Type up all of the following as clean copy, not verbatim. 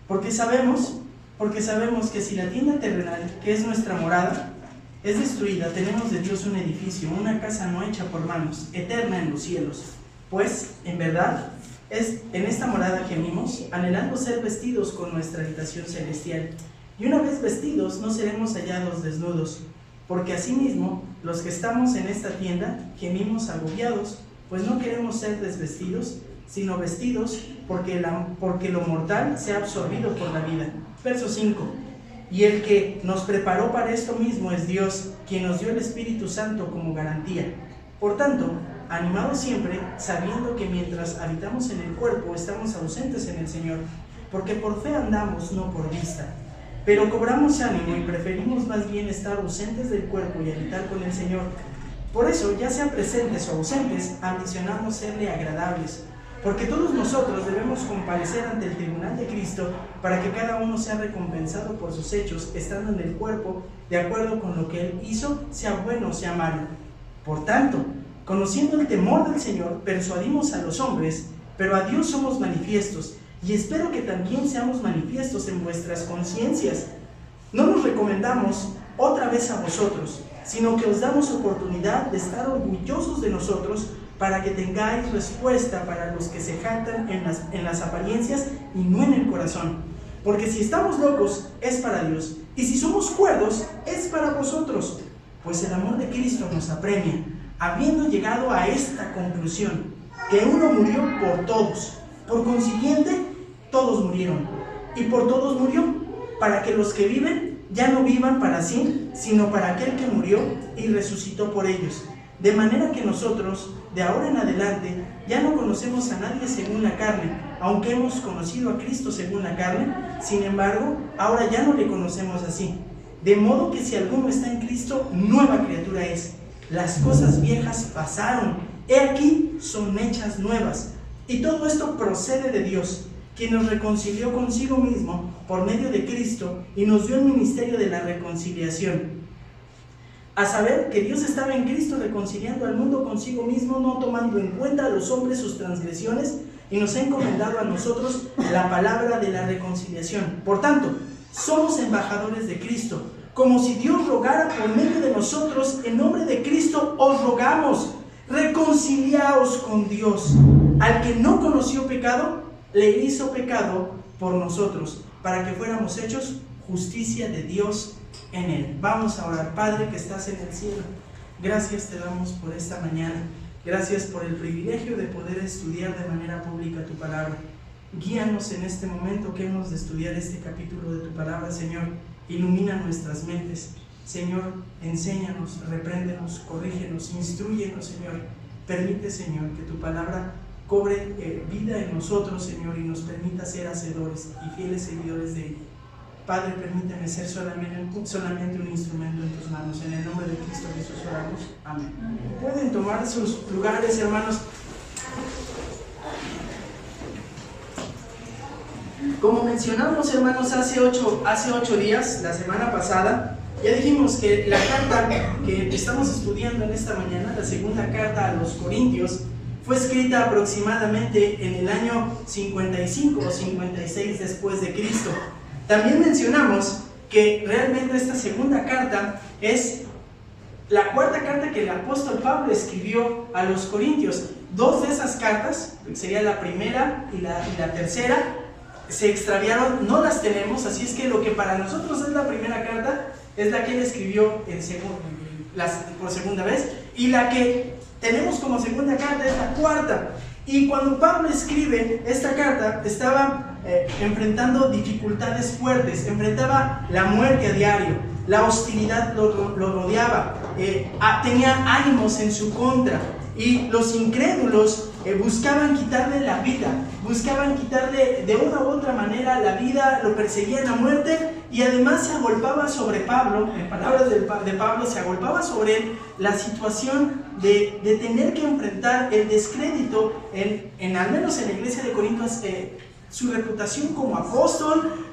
Porque sabemos que si la tienda terrenal, que es nuestra morada, es destruida, tenemos de Dios un edificio, una casa no hecha por manos, eterna en los cielos. Pues, en verdad, es en esta morada gemimos, anhelando ser vestidos con nuestra habitación celestial. Y una vez vestidos, no seremos hallados desnudos, porque asimismo, los que estamos en esta tienda, gemimos agobiados, pues no queremos ser desvestidos, sino vestidos, porque lo mortal se ha absorbido por la vida. Verso 5. Y el que nos preparó para esto mismo es Dios, quien nos dio el Espíritu Santo como garantía. Por tanto, animados siempre, sabiendo que mientras habitamos en el cuerpo, estamos ausentes en el Señor, porque por fe andamos, no por vista. Pero cobramos ánimo y preferimos más bien estar ausentes del cuerpo y habitar con el Señor. Por eso, ya sean presentes o ausentes, ambicionamos serle agradables, porque todos nosotros debemos comparecer ante el tribunal de Cristo para que cada uno sea recompensado por sus hechos, estando en el cuerpo, de acuerdo con lo que Él hizo, sea bueno o sea malo. Por tanto, conociendo el temor del Señor, persuadimos a los hombres, pero a Dios somos manifiestos, y espero que también seamos manifiestos en vuestras conciencias. No nos recomendamos otra vez a vosotros, sino que os damos oportunidad de estar orgullosos de nosotros, para que tengáis respuesta para los que se jactan en las apariencias y no en el corazón. Porque si estamos locos, es para Dios, y si somos cuerdos, es para vosotros. Pues el amor de Cristo nos apremia, habiendo llegado a esta conclusión, que uno murió por todos, por consiguiente, todos murieron, y por todos murió, para que los que viven ya no vivan para sí, sino para aquel que murió y resucitó por ellos. De manera que nosotros, de ahora en adelante, ya no conocemos a nadie según la carne, aunque hemos conocido a Cristo según la carne. Sin embargo, ahora ya no le conocemos así. De modo que si alguno está en Cristo, nueva criatura es. Las cosas viejas pasaron, he aquí son hechas nuevas. Y todo esto procede de Dios, quien nos reconcilió consigo mismo por medio de Cristo y nos dio el ministerio de la reconciliación. A saber que Dios estaba en Cristo reconciliando al mundo consigo mismo, no tomando en cuenta a los hombres sus transgresiones, y nos ha encomendado a nosotros la palabra de la reconciliación. Por tanto, somos embajadores de Cristo, como si Dios rogara por medio de nosotros. En nombre de Cristo os rogamos, reconciliaos con Dios. Al que no conoció pecado, le hizo pecado por nosotros, para que fuéramos hechos justicia de Dios en Él. Vamos a orar. Padre que estás en el cielo, gracias te damos por esta mañana. Gracias por el privilegio de poder estudiar de manera pública tu palabra. Guíanos en este momento que hemos de estudiar este capítulo de tu palabra, Señor. Ilumina nuestras mentes. Señor, enséñanos, repréndenos, corrígenos, instrúyenos, Señor. Permite, Señor, que tu palabra cobre vida en nosotros, Señor, y nos permita ser hacedores y fieles seguidores de ella. Padre, permíteme ser solamente un instrumento en tus manos. En el nombre de Cristo Jesús oramos. Amén. Pueden tomar sus lugares, hermanos. Como mencionamos, hermanos, hace ocho días, la semana pasada, ya dijimos que la carta que estamos estudiando en esta mañana, la segunda carta a los Corintios, fue escrita aproximadamente en el año 55 o 56 después de Cristo. También mencionamos que realmente esta segunda carta es la cuarta carta que el apóstol Pablo escribió a los Corintios. Dos de esas cartas, sería la primera y la tercera, se extraviaron, no las tenemos, así es que lo que para nosotros es la primera carta es la que él escribió por segunda vez, y la que tenemos como segunda carta es la cuarta. Y cuando Pablo escribe esta carta, estaba enfrentando dificultades fuertes, enfrentaba la muerte a diario, la hostilidad lo rodeaba, tenía ánimos en su contra, y los incrédulos buscaban quitarle la vida, buscaban quitarle de una u otra manera la vida, lo perseguían a muerte, y además se agolpaba sobre Pablo, en palabras de Pablo, se agolpaba sobre él la situación de tener que enfrentar el descrédito, al menos en la iglesia de Corinto, su reputación como apóstol,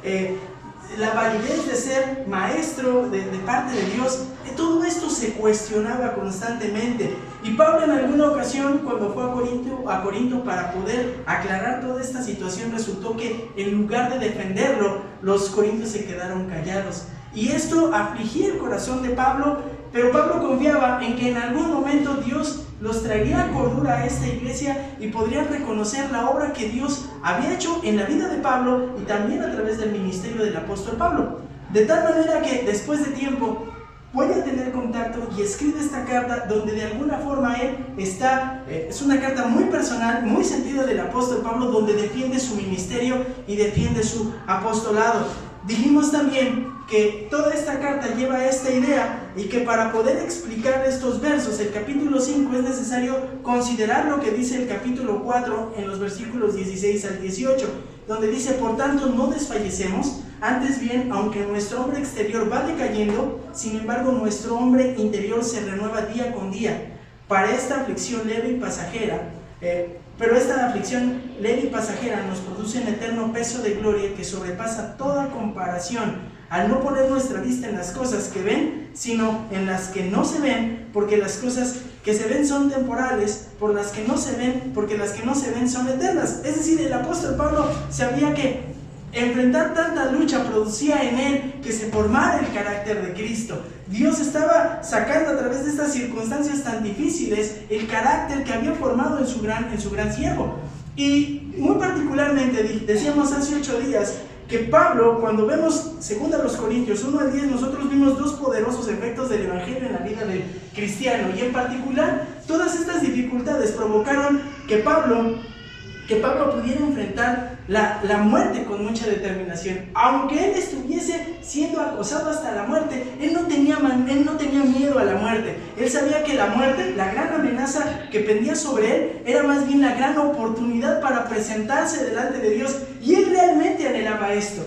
la validez de ser maestro de parte de Dios. Todo esto se cuestionaba constantemente. Y Pablo en alguna ocasión, cuando fue a Corinto para poder aclarar toda esta situación, resultó que en lugar de defenderlo, los corintios se quedaron callados. Y esto afligía el corazón de Pablo, pero Pablo confiaba en que en algún momento Dios los traería a cordura a esta iglesia y podrían reconocer la obra que Dios había hecho en la vida de Pablo y también a través del ministerio del apóstol Pablo. De tal manera que después de tiempo vuelve a tener contacto y escribe esta carta donde de alguna forma él está, es una carta muy personal, muy sentida del apóstol Pablo, donde defiende su ministerio y defiende su apostolado. Dijimos también que toda esta carta lleva esta idea y que para poder explicar estos versos, el capítulo 5, es necesario considerar lo que dice el capítulo 4 en los versículos 16 al 18, donde dice: por tanto no desfallecemos, antes bien, aunque nuestro hombre exterior va decayendo, sin embargo nuestro hombre interior se renueva día con día. Para esta aflicción leve y pasajera, pero esta aflicción leve y pasajera nos produce un eterno peso de gloria que sobrepasa toda comparación, al no poner nuestra vista en las cosas que ven, sino en las que no se ven, porque las cosas que se ven son temporales, por las que no se ven, porque las que no se ven son eternas. Es decir, el apóstol Pablo sabía que enfrentar tanta lucha producía en él que se formara el carácter de Cristo. Dios estaba sacando a través de estas circunstancias tan difíciles el carácter que había formado en su gran siervo. Y muy particularmente, decíamos hace 8 días, que Pablo, cuando vemos 2 Corintios 1 al 10, nosotros vimos dos poderosos efectos del evangelio en la vida del cristiano, y en particular todas estas dificultades provocaron que Pablo pudiera enfrentar la muerte con mucha determinación. Aunque él estuviese siendo acosado hasta la muerte, él no tenía miedo a la muerte. Él sabía que la muerte, la gran amenaza que pendía sobre él, era más bien la gran oportunidad para presentarse delante de Dios, y él realmente anhelaba esto.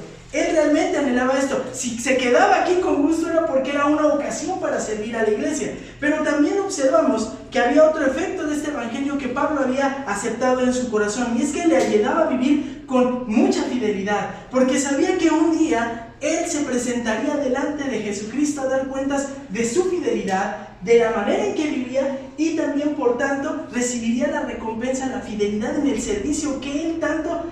Si se quedaba aquí con gusto era porque era una ocasión para servir a la iglesia. Pero también observamos que había otro efecto de este evangelio que Pablo había aceptado en su corazón, y es que le ayudaba a vivir con mucha fidelidad, porque sabía que un día él se presentaría delante de Jesucristo a dar cuentas de su fidelidad, de la manera en que vivía, y también por tanto recibiría la recompensa, la fidelidad en el servicio que él tanto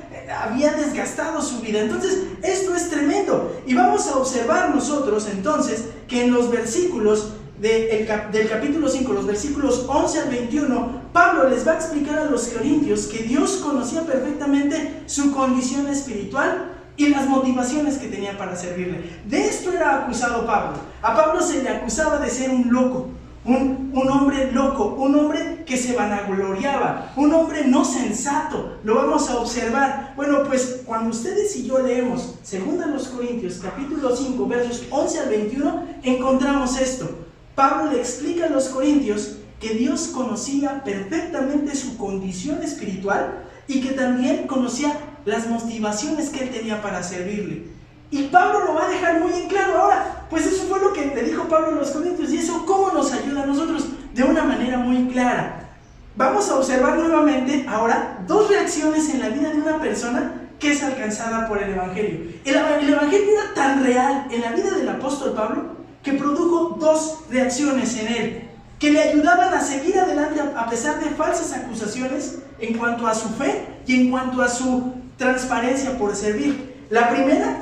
había desgastado su vida. Entonces esto es tremendo, y vamos a observar nosotros entonces que en los versículos del capítulo 5, los versículos 11 al 21, Pablo les va a explicar a los corintios que Dios conocía perfectamente su condición espiritual y las motivaciones que tenía para servirle. De esto era acusado Pablo. A Pablo se le acusaba de ser un loco, un hombre loco, un hombre que se vanagloriaba, un hombre no sensato. Lo vamos a observar. Bueno, pues cuando ustedes y yo leemos 2 Corintios capítulo 5 versos 11 al 21, encontramos esto. Pablo le explica a los corintios que Dios conocía perfectamente su condición espiritual y que también conocía las motivaciones que él tenía para servirle. Y Pablo lo va a dejar muy en claro. Ahora, pues eso fue lo que le dijo Pablo a los corintios, y eso ¿cómo nos ayuda a nosotros? De una manera muy clara. Vamos a observar nuevamente ahora dos reacciones en la vida de una persona que es alcanzada por el evangelio. El evangelio era tan real en la vida del apóstol Pablo que produjo dos reacciones en él, que le ayudaban a seguir adelante a pesar de falsas acusaciones en cuanto a su fe y en cuanto a su transparencia por servir. La primera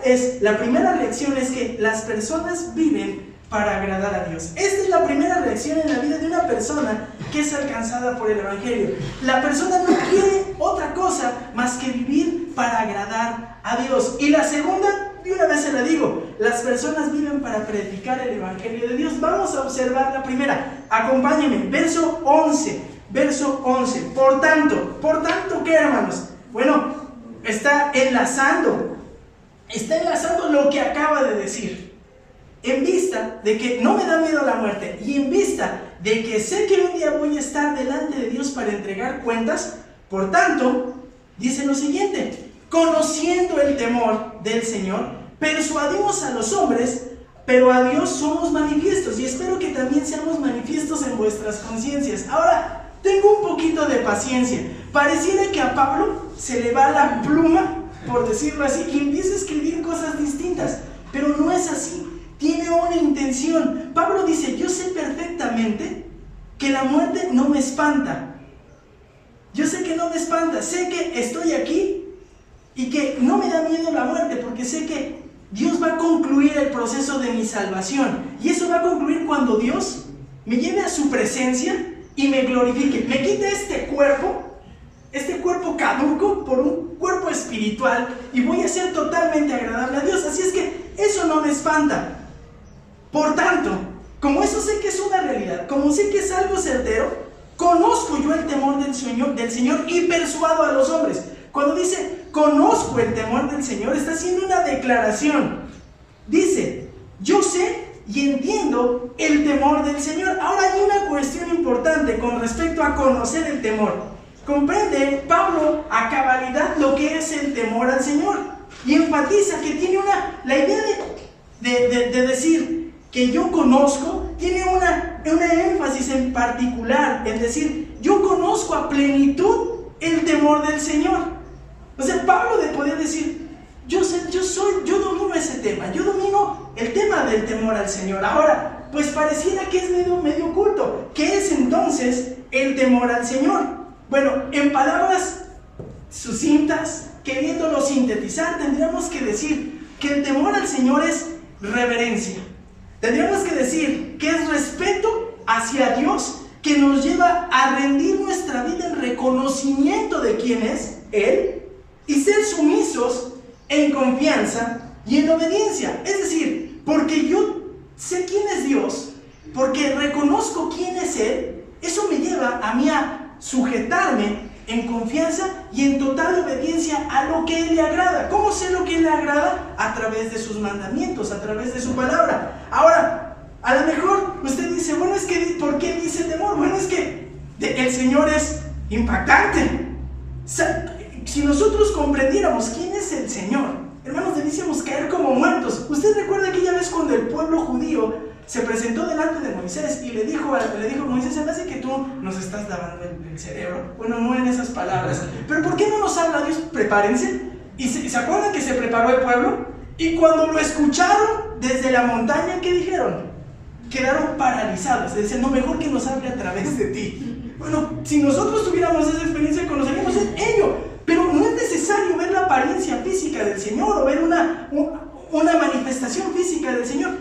reacción es que las personas viven para agradar a Dios. Esta es la primera reacción en la vida de una persona que es alcanzada por el evangelio. La persona no quiere otra cosa más que vivir para agradar a Dios. Y la segunda, de una vez se la digo, las personas viven para predicar el evangelio de Dios. Vamos a observar la primera. Acompáñenme, verso 11. Por tanto, ¿qué, hermanos? Bueno, está enlazando lo que acaba de decir. En vista de que no me da miedo la muerte, y en vista de que sé que un día voy a estar delante de Dios para entregar cuentas, por tanto, dice lo siguiente: conociendo el temor del Señor, persuadimos a los hombres, pero a Dios somos manifiestos, y espero que también seamos manifiestos en vuestras conciencias. Ahora, tengo un poquito de paciencia. Pareciera que a Pablo se le va la pluma, por decirlo así, y empieza a escribir cosas distintas. pero no es así. Tiene una intención. Pablo dice, yo sé perfectamente que la muerte no me espanta. Yo sé que no me espanta, sé que estoy aquí y que no me da miedo la muerte, porque sé que Dios va a concluir el proceso de mi salvación. Y eso va a concluir cuando Dios me lleve a su presencia y me glorifique. Me quite este cuerpo caduco por un cuerpo espiritual y voy a ser totalmente agradable a Dios. Así es que eso no me espanta. Por tanto, como eso sé que es una realidad, como sé que es algo certero, conozco yo el temor del Señor y persuado a los hombres. Cuando dice, conozco el temor del Señor, está haciendo una declaración. Dice, yo sé y entiendo el temor del Señor. Ahora hay una cuestión importante con respecto a conocer el temor. Comprende Pablo a cabalidad lo que es el temor al Señor y enfatiza que tiene la idea de decir que yo conozco, tiene una énfasis en particular, en decir, yo conozco a plenitud el temor del Señor. O sea, Pablo de poder decir, yo domino ese tema, yo domino el tema del temor al Señor. Ahora, pues pareciera que es medio oculto. ¿Qué es entonces el temor al Señor? Bueno, en palabras sucintas, queriéndolo sintetizar, tendríamos que decir que el temor al Señor es reverencia. Tendríamos que decir que es respeto hacia Dios que nos lleva a rendir nuestra vida en reconocimiento de quién es Él y ser sumisos en confianza y en obediencia. Es decir, porque yo sé quién es Dios, porque reconozco quién es Él, eso me lleva a mí a sujetarme en confianza y en total obediencia a lo que Él le agrada. ¿Cómo sé lo que Él le agrada? A través de sus mandamientos, a través de su palabra. Ahora, a lo mejor usted dice, bueno, es que ¿por qué dice temor? Bueno, es que el Señor es impactante. Si nosotros comprendiéramos quién es el Señor, hermanos, debiésemos caer como muertos. ¿Usted recuerda aquella vez cuando el pueblo judío se presentó delante de Moisés y le dijo a Moisés, se me hace que tú nos estás lavando el cerebro? Bueno, no en esas palabras, pero ¿por qué no nos habla Dios? Prepárense. Y se acuerdan que se preparó el pueblo, y cuando lo escucharon desde la montaña, ¿qué dijeron? Quedaron paralizados. Decían, no, mejor que nos hable a través de ti. Bueno, si nosotros tuviéramos esa experiencia, conoceríamos ello, pero no es necesario ver la apariencia física del Señor o ver una manifestación física del Señor.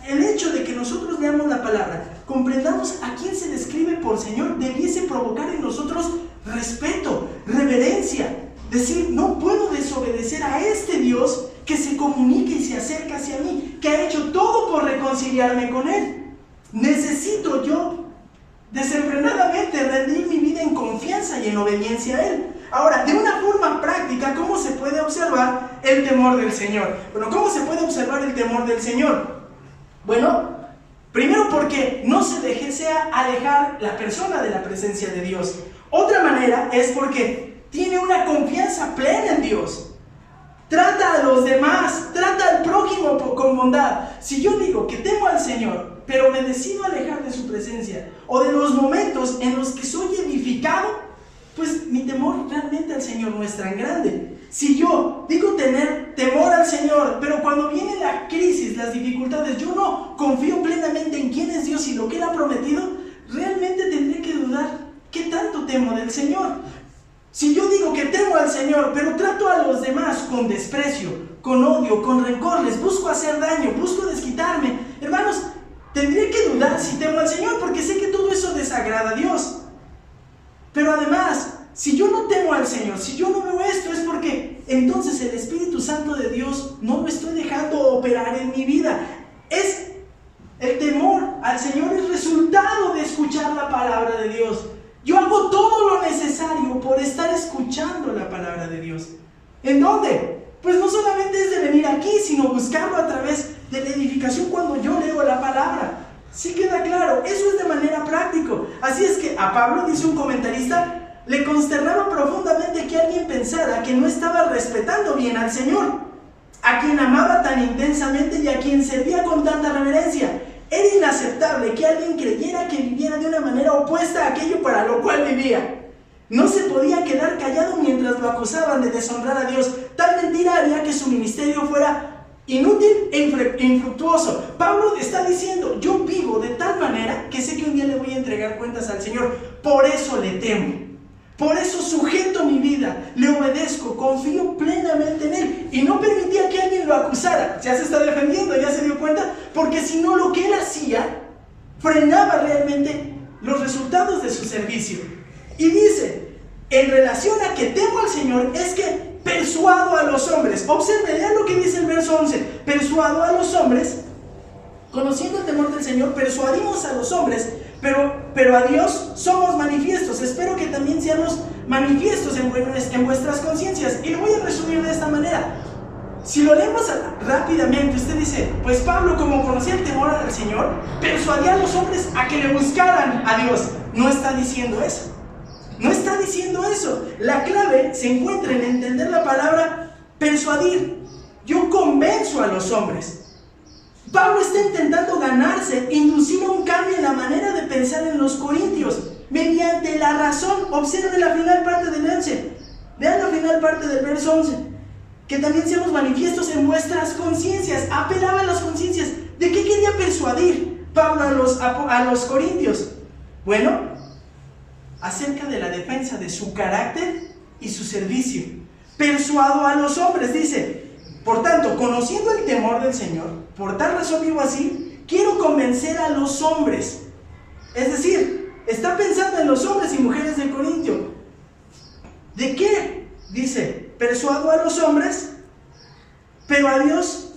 El hecho de que nosotros leamos la palabra, comprendamos a quién se describe por Señor, debiese provocar en nosotros respeto, reverencia. Decir, no puedo desobedecer a este Dios que se comunica y se acerca hacia mí, que ha hecho todo por reconciliarme con Él. Necesito yo desenfrenadamente rendir mi vida en confianza y en obediencia a Él. Ahora, de una forma práctica, ¿cómo se puede observar el temor del Señor? Bueno, ¿cómo se puede observar el temor del Señor? Bueno, primero porque no se desea alejar la persona de la presencia de Dios. Otra manera es porque tiene una confianza plena en Dios. Trata a los demás, trata al prójimo con bondad. Si yo digo que temo al Señor, pero me decido alejar de su presencia, o de los momentos en los que soy edificado, pues mi temor realmente al Señor no es tan grande. Si yo digo tener temor al Señor, pero cuando viene la crisis, las dificultades, yo no confío plenamente en quién es Dios y lo que Él ha prometido, realmente tendré que dudar qué tanto temo del Señor. Si yo digo que temo al Señor, pero trato a los demás con desprecio, con odio, con rencor, les busco hacer daño, busco desquitarme, hermanos, tendré que dudar si temo al Señor, porque sé que todo eso desagrada a Dios. Pero además, si yo no temo al Señor, si yo no veo esto, es porque entonces el Espíritu Santo de Dios no lo estoy dejando operar en mi vida. El temor al Señor es resultado de escuchar la palabra de Dios. Yo hago todo lo necesario por estar escuchando la palabra de Dios. ¿En dónde? Pues no solamente es de venir aquí, sino buscarlo a través de la edificación cuando yo leo la palabra. Sí queda claro, eso es de manera práctica. Así es que a Pablo, dice un comentarista, le consternaba profundamente que alguien pensara que no estaba respetando bien al Señor, a quien amaba tan intensamente y a quien servía con tanta reverencia. Era inaceptable que alguien creyera que viviera de una manera opuesta a aquello para lo cual vivía. No se podía quedar callado mientras lo acusaban de deshonrar a Dios. Tal mentira haría que su ministerio fuera inútil e infructuoso. Pablo está diciendo, yo vivo de tal manera que sé que un día le voy a entregar cuentas al Señor. Por eso le temo. Por eso sujeto mi vida, le obedezco, confío plenamente en Él. Y no permitía que alguien lo acusara. Ya se está defendiendo, ya se dio cuenta. Porque si no, lo que él hacía frenaba realmente los resultados de su servicio. Y dice, en relación a que temo al Señor, es que persuado a los hombres. Observe, vean lo que dice el verso 11. Persuado a los hombres, conociendo el temor del Señor, persuadimos a los hombres, pero a Dios somos manifiestos. Espero que también seamos manifiestos en vuestras conciencias. Y lo voy a resumir de esta manera. Si lo leemos rápidamente, usted dice, pues Pablo, como conocía el temor al Señor, persuadía a los hombres a que le buscaran a Dios. No está diciendo eso. No está diciendo eso. La clave se encuentra en entender la palabra persuadir. Yo convenzo a los hombres. Pablo está intentando ganarse, inducir a un cambio en la manera de pensar en los corintios, mediante la razón. Observe la final parte del 11. Vean la final parte del verso 11. Que también seamos manifiestos en vuestras conciencias. Apelaba a las conciencias. ¿De qué quería persuadir Pablo a los corintios? Bueno, acerca de la defensa de su carácter y su servicio. Persuado a los hombres, dice, por tanto, conociendo el temor del Señor, por tal razón vivo así, quiero convencer a los hombres. Es decir, está pensando en los hombres y mujeres de Corintio. ¿De qué? Dice, persuado a los hombres, pero a Dios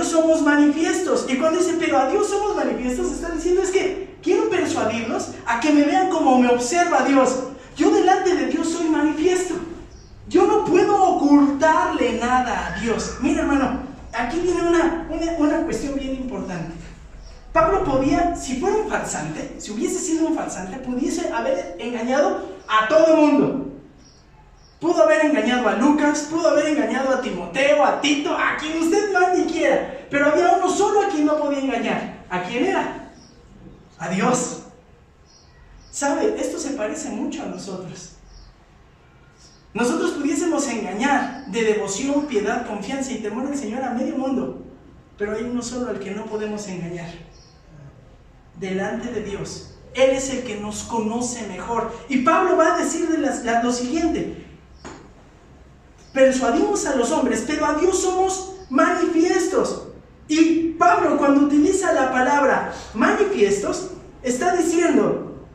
somos manifiestos. Y cuando dice, pero a Dios somos manifiestos, está diciendo es que quiero persuadirlos a que me vean como me observa Dios. Yo delante de Dios soy manifiesto. Yo no puedo ocultarle nada a Dios. Mira, hermano, aquí viene una cuestión bien importante. Pablo podía, si fuera un farsante, si hubiese sido un farsante, pudiese haber engañado a todo el mundo. Pudo haber engañado a Lucas, pudo haber engañado a Timoteo, a Tito, a quien usted más ni quiera. Pero había uno solo a quien no podía engañar. ¿A quién era? A Dios. ¿Sabe? Esto se parece mucho a nosotros. Nosotros pudiésemos engañar de devoción, piedad, confianza y temor al Señor a medio mundo. Pero hay uno solo al que no podemos engañar. Delante de Dios. Él es el que nos conoce mejor. Y Pablo va a decir lo siguiente. Persuadimos a los hombres, pero a Dios somos manifiestos. Y Pablo, cuando utiliza la palabra manifiestos, está diciendo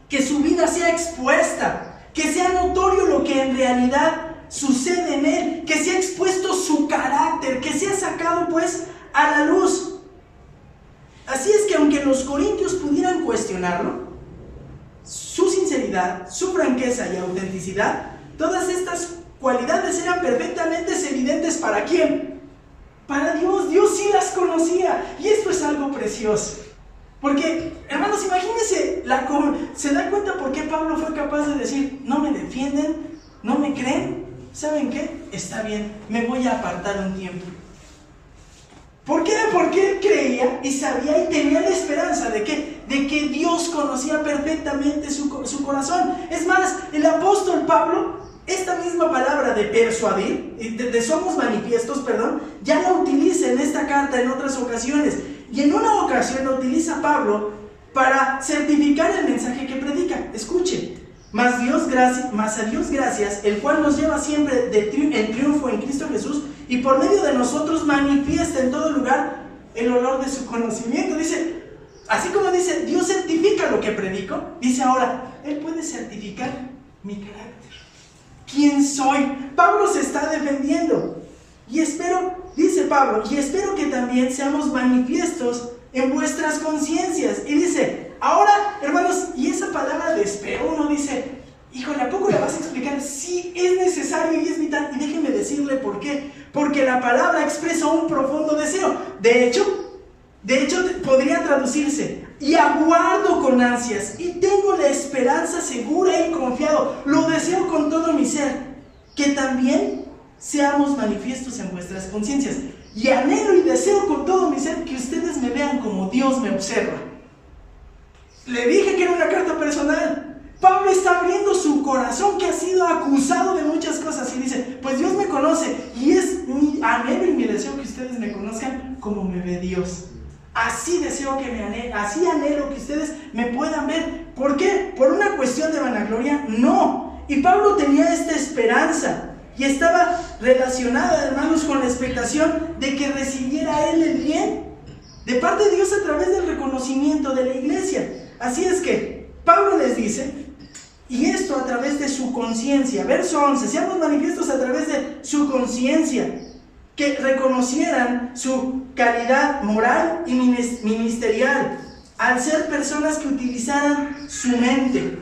que su vida sea expuesta, que sea notorio lo que en realidad sucede en él, que sea expuesto su carácter, que sea sacado pues a la luz. Así es que aunque los corintios pudieran cuestionarlo, su sinceridad, su franqueza y autenticidad, todas estas cualidades eran perfectamente evidentes. ¿Para quién? Para Dios. Dios sí las conocía. Y esto es algo precioso. Porque, hermanos, imagínense, ¿se da cuenta por qué Pablo fue capaz de decir, no me defienden, no me creen? ¿Saben qué? Está bien, me voy a apartar un tiempo. ¿Por qué? Porque él creía y sabía y tenía la esperanza de que Dios conocía perfectamente su corazón. Es más, el apóstol Pablo, esta misma palabra de persuadir, de somos manifiestos, ya la utiliza en esta carta en otras ocasiones. Y en una ocasión la utiliza Pablo para certificar el mensaje que predica. Escuche, mas a Dios gracias, el cual nos lleva siempre en triunfo en Cristo Jesús, y por medio de nosotros manifiesta en todo lugar el olor de su conocimiento. Dice, así como dice, Dios certifica lo que predico, dice ahora, Él puede certificar mi carácter. ¿Quién soy? Pablo se está defendiendo. Y espero, dice Pablo, y espero que también seamos manifiestos en vuestras conciencias. Y dice, ahora, hermanos, y esa palabra de espero, uno dice, híjole, ¿a poco la vas a explicar? Sí, es necesario y es vital. Y déjeme decirle por qué. Porque la palabra expresa un profundo deseo. De hecho, podría traducirse, y aguardo con ansias, y tengo la esperanza segura y confiado, lo deseo con todo mi ser, que también seamos manifiestos en vuestras conciencias. Y anhelo y deseo con todo mi ser que ustedes me vean como Dios me observa. Le dije que era una carta personal. Pablo está abriendo su corazón, que ha sido acusado de muchas cosas, y dice, pues Dios me conoce, y es mi anhelo y mi deseo que ustedes me conozcan como me ve Dios. Así deseo que me anhelo, así anhelo que ustedes me puedan ver. ¿Por qué? ¿Por una cuestión de vanagloria? No. Y Pablo tenía esta esperanza, y estaba relacionada, hermanos, con la expectación de que recibiera él el bien de parte de Dios a través del reconocimiento de la iglesia. Así es que Pablo les dice, y esto a través de su conciencia. Verso 11, seamos manifiestos a través de su conciencia, que reconocieran su calidad moral y ministerial, al ser personas que utilizaran su mente,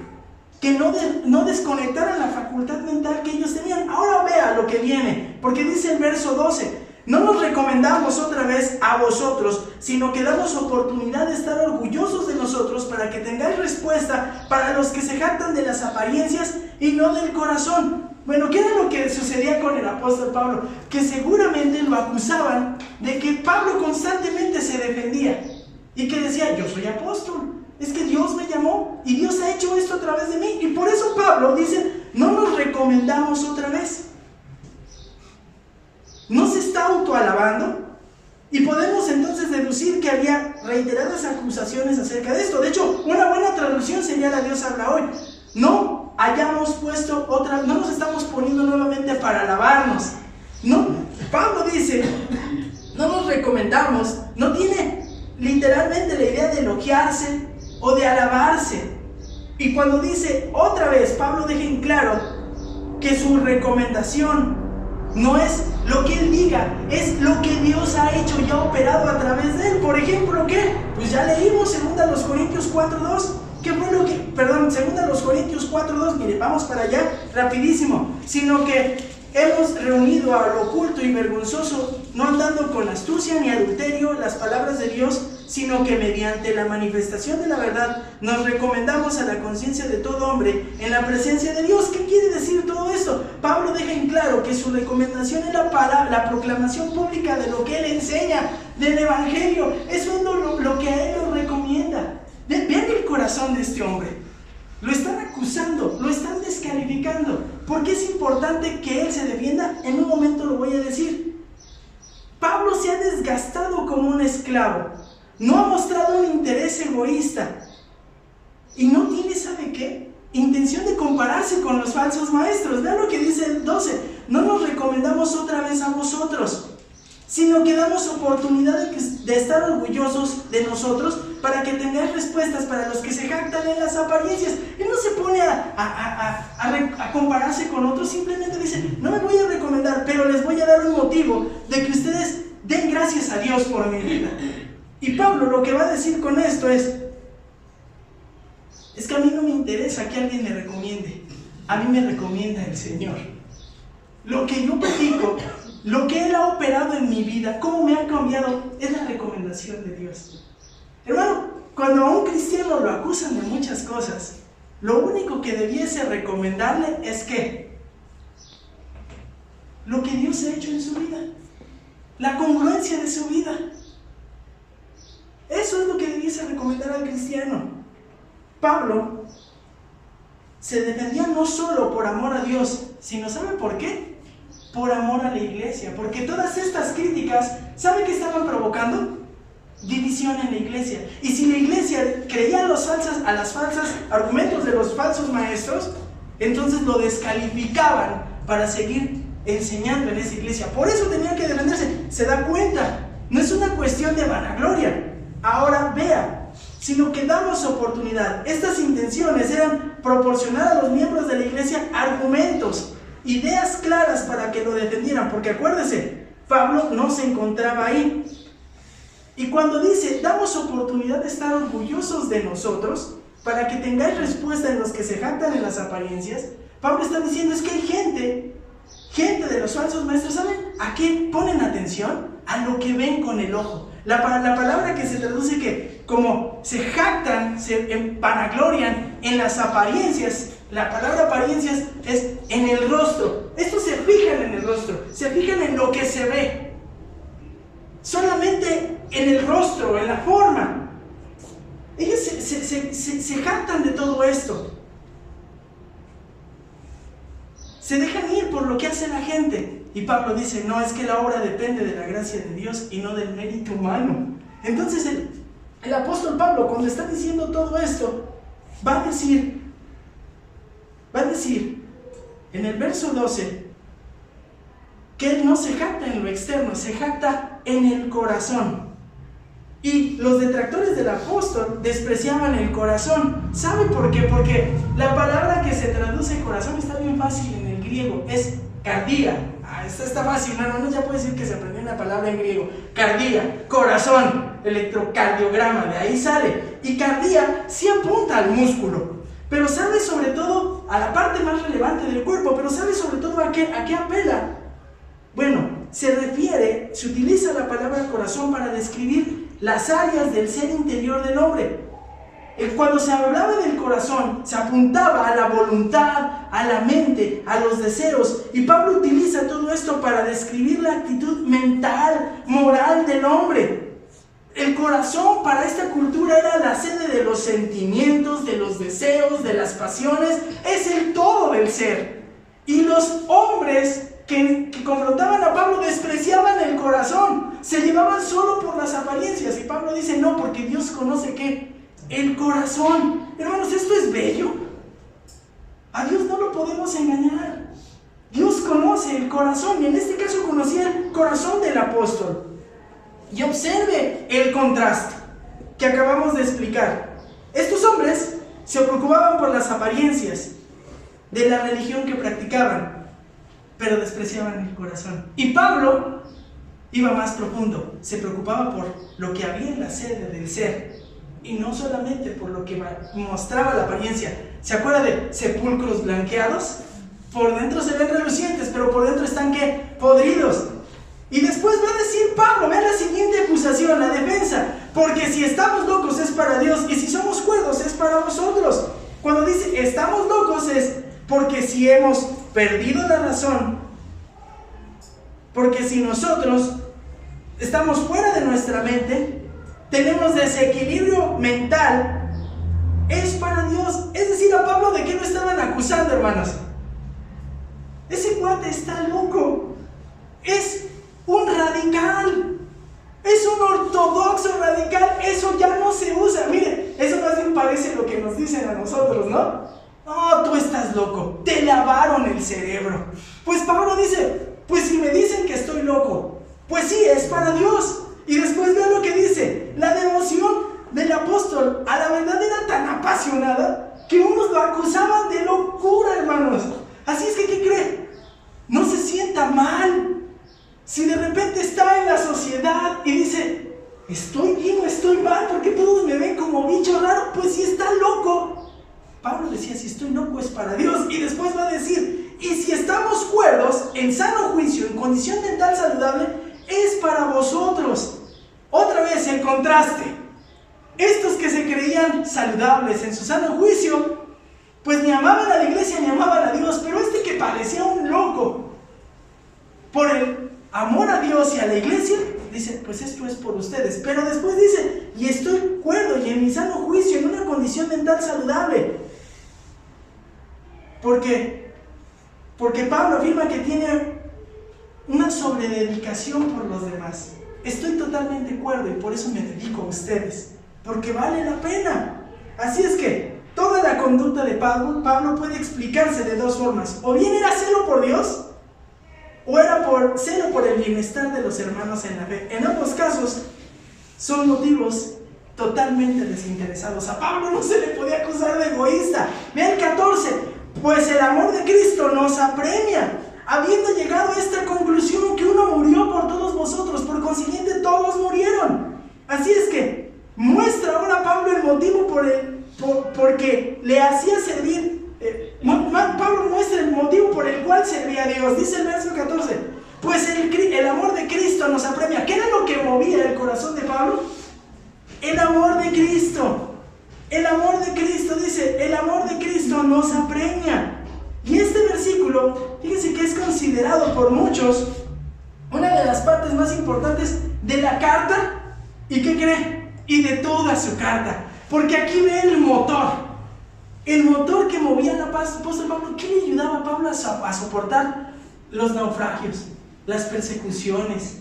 que no desconectaran la facultad mental que ellos tenían. Ahora vea lo que viene, porque dice el verso 12, no nos recomendamos otra vez a vosotros, sino que damos oportunidad de estar orgullosos de nosotros para que tengáis respuesta para los que se jactan de las apariencias y no del corazón. Bueno, ¿qué era lo que sucedía con el apóstol Pablo? Que seguramente lo acusaban de que Pablo constantemente se defendía y que decía, yo soy apóstol, es que Dios me llamó y Dios ha hecho esto a través de mí. Y por eso Pablo dice, no nos recomendamos otra vez. No se está autoalabando, y podemos entonces deducir que había reiteradas acusaciones acerca de esto. De hecho, una buena traducción sería la Dios habla hoy. No hayamos puesto otra, no nos estamos poniendo nuevamente para alabarnos. No, Pablo dice, no nos recomendamos, no tiene literalmente la idea de elogiarse o de alabarse. Y cuando dice otra vez, Pablo deja en claro que su recomendación no es lo que él diga, es lo que Dios ha hecho y ha operado a través de él. Por ejemplo, ¿qué? Pues ya leímos 2 Corintios 4:2. ¿Qué fue lo que? Perdón, 2 Corintios 4:2. Mire, vamos para allá rapidísimo. Sino que hemos reunido a lo oculto y vergonzoso, no andando con astucia ni adulterio, las palabras de Dios, sino que mediante la manifestación de la verdad nos recomendamos a la conciencia de todo hombre en la presencia de Dios. ¿Qué quiere decir todo esto? Pablo deja en claro que su recomendación es la proclamación pública de lo que él enseña, del evangelio. Eso es lo que a él nos recomienda. Vean el corazón de este hombre. Lo están acusando, lo están descalificando. ¿Por qué es importante que él se defienda? En un momento lo voy a decir. Pablo se ha desgastado como un esclavo. No ha mostrado un interés egoísta. Y no tiene, ¿sabe qué? Intención de compararse con los falsos maestros. Vean lo que dice el 12. No nos recomendamos otra vez a vosotros, sino que damos oportunidad de estar orgullosos de nosotros para que tengáis respuestas para los que se jactan en las apariencias. Él no se pone a compararse con otros, simplemente dice, no me voy a recomendar, pero les voy a dar un motivo de que ustedes den gracias a Dios por mi vida. Y Pablo lo que va a decir con esto es que a mí no me interesa que alguien me recomiende, a mí me recomienda el Señor. Lo que yo predico, lo que Él ha operado en mi vida, cómo me ha cambiado, es la recomendación de Dios. Hermano, cuando a un cristiano lo acusan de muchas cosas, lo único que debiese recomendarle es que lo que Dios ha hecho en su vida, la congruencia de su vida. Eso es lo que debiese recomendar al cristiano. Pablo se defendía no solo por amor a Dios, sino ¿sabe por qué? Por amor a la iglesia. Porque todas estas críticas, ¿sabe qué estaban provocando? División en la iglesia. Y si la iglesia creía a los falsos argumentos de los falsos maestros, entonces lo descalificaban para seguir enseñando en esa iglesia. Por eso tenía que defenderse. ¿Se da cuenta? No es una cuestión de vanagloria. Ahora vea, sino que damos oportunidad. Estas intenciones eran proporcionar a los miembros de la iglesia argumentos, ideas claras para que lo defendieran, porque acuérdese, Pablo no se encontraba ahí. Y cuando dice, damos oportunidad de estar orgullosos de nosotros, para que tengáis respuesta en los que se jactan en las apariencias, Pablo está diciendo es que hay gente de los falsos maestros, ¿saben a qué ponen atención? A lo que ven con el ojo. La palabra que se traduce que como se jactan, se vanaglorian en las apariencias, la palabra apariencias es en el rostro. Estos se fijan en el rostro, se fijan en lo que se ve. Solamente en el rostro, en la forma. Ellos se jactan de todo esto. se dejan ir por lo que hace la gente. Y Pablo dice, no, es que la obra depende de la gracia de Dios y no del mérito humano. Entonces el apóstol Pablo, cuando está diciendo todo esto, va a decir en el verso 12, que él no se jacta en lo externo, se jacta en el corazón. Y los detractores del apóstol despreciaban el corazón. ¿Sabe por qué? Porque la palabra que se traduce corazón está bien fácil en el griego, es cardía. Esta está fácil, no, ya puede decir que se aprendió una palabra en griego. Cardía, corazón, electrocardiograma, de ahí sale. Y cardía sí apunta al músculo, pero sabe sobre todo a la parte más relevante del cuerpo, pero sabe sobre todo a qué apela. Bueno, se utiliza la palabra corazón para describir las áreas del ser interior del hombre. Cuando se hablaba del corazón, se apuntaba a la voluntad, a la mente, a los deseos. Y Pablo utiliza todo esto para describir la actitud mental, moral del hombre. El corazón para esta cultura era la sede de los sentimientos, de los deseos, de las pasiones. Es el todo del ser. Y los hombres que confrontaban a Pablo despreciaban el corazón. Se llevaban solo por las apariencias. Y Pablo dice, no, porque Dios conoce ¿qué? El corazón. Hermanos, esto es bello. A Dios no lo podemos engañar. Dios conoce el corazón, y en este caso conocía el corazón del apóstol. Y observe el contraste que acabamos de explicar. Estos hombres se preocupaban por las apariencias de la religión que practicaban, pero despreciaban el corazón. Y Pablo iba más profundo, se preocupaba por lo que había en la sede del ser, y no solamente por lo que mostraba la apariencia. ¿Se acuerda de sepulcros blanqueados? Por dentro se ven relucientes, pero por dentro están ¿qué? Podridos. Y después va a decir Pablo, vean la siguiente acusación, la defensa: porque si estamos locos es para Dios, y si somos cuerdos es para vosotros. Cuando dice estamos locos es porque si hemos perdido la razón, porque si nosotros estamos fuera de nuestra mente, tenemos desequilibrio mental, es para Dios. Es decir, a Pablo, ¿de qué lo estaban acusando, hermanos? Ese cuate está loco, es un radical, es un ortodoxo radical. Eso ya no se usa. Mire, eso más bien parece lo que nos dicen a nosotros, ¿no? No, tú estás loco, te lavaron el cerebro. Pues Pablo dice, pues si me dicen que estoy loco, pues sí, es para Dios. Y después vean lo que dice: la devoción del apóstol a la verdad era tan apasionada que unos lo acusaban de locura, hermanos. Así es que, ¿qué cree? No se sienta mal si de repente está en la sociedad y dice, ¿estoy bien o estoy mal? Porque todos me ven como bicho raro. Pues si está loco. Pablo decía, si estoy loco es para Dios. Y después va a decir, y si estamos cuerdos, en sano juicio, en condición mental saludable, es para vosotros. Otra vez el contraste. Estos que se creían saludables en su sano juicio, pues ni amaban a la iglesia ni amaban a Dios. Pero este que parecía un loco por el amor a Dios y a la iglesia, dice, pues esto es por ustedes. Pero después dice, y estoy cuerdo y en mi sano juicio, en una condición mental saludable. Porque Pablo afirma que tiene una sobrededicación por los demás. Estoy totalmente cuerdo y por eso me dedico a ustedes, porque vale la pena. Así es que toda la conducta de Pablo puede explicarse de dos formas: o bien era celo por Dios, o era por celo por el bienestar de los hermanos en la fe. En ambos casos son motivos totalmente desinteresados. A Pablo no se le podía acusar de egoísta. Vean el 14: pues el amor de Cristo nos apremia, habiendo llegado a esta conclusión, que uno murió por todos vosotros, por consiguiente todos murieron. Así es que muestra ahora Pablo el motivo porque le hacía servir. Pablo muestra el motivo por el cual servía a Dios. Dice el verso 14: pues el amor de Cristo nos apremia. ¿Qué era lo que movía el corazón de Pablo? El amor de Cristo. El amor de Cristo, dice, el amor de Cristo nos apremia. Y este versículo, fíjense que es considerado por muchos una de las partes más importantes de la carta. ¿Y qué cree? Y de toda su carta. Porque aquí ve el motor. El motor que movía la paz, apóstol Pablo, ¿qué le ayudaba a Pablo a soportar los naufragios, las persecuciones,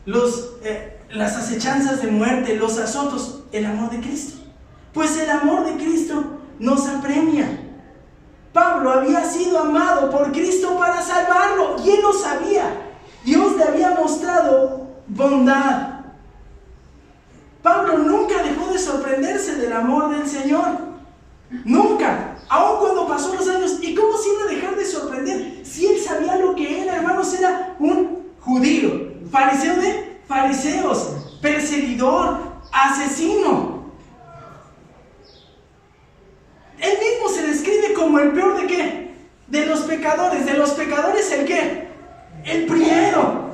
las acechanzas de muerte, los azotos? El amor de Cristo. Pues el amor de Cristo nos apremia. Pablo había sido amado por Cristo para salvarlo, y él lo sabía. Dios le había mostrado bondad. Pablo nunca dejó de sorprenderse del amor del Señor. Nunca, aun cuando pasó los años. ¿Y cómo se iba a dejar de sorprender si él sabía lo que era, hermanos? Era un judío, fariseo de fariseos, perseguidor, asesino. Él mismo se describe como el peor de ¿qué? De los pecadores. De los pecadores, ¿el qué? El primero.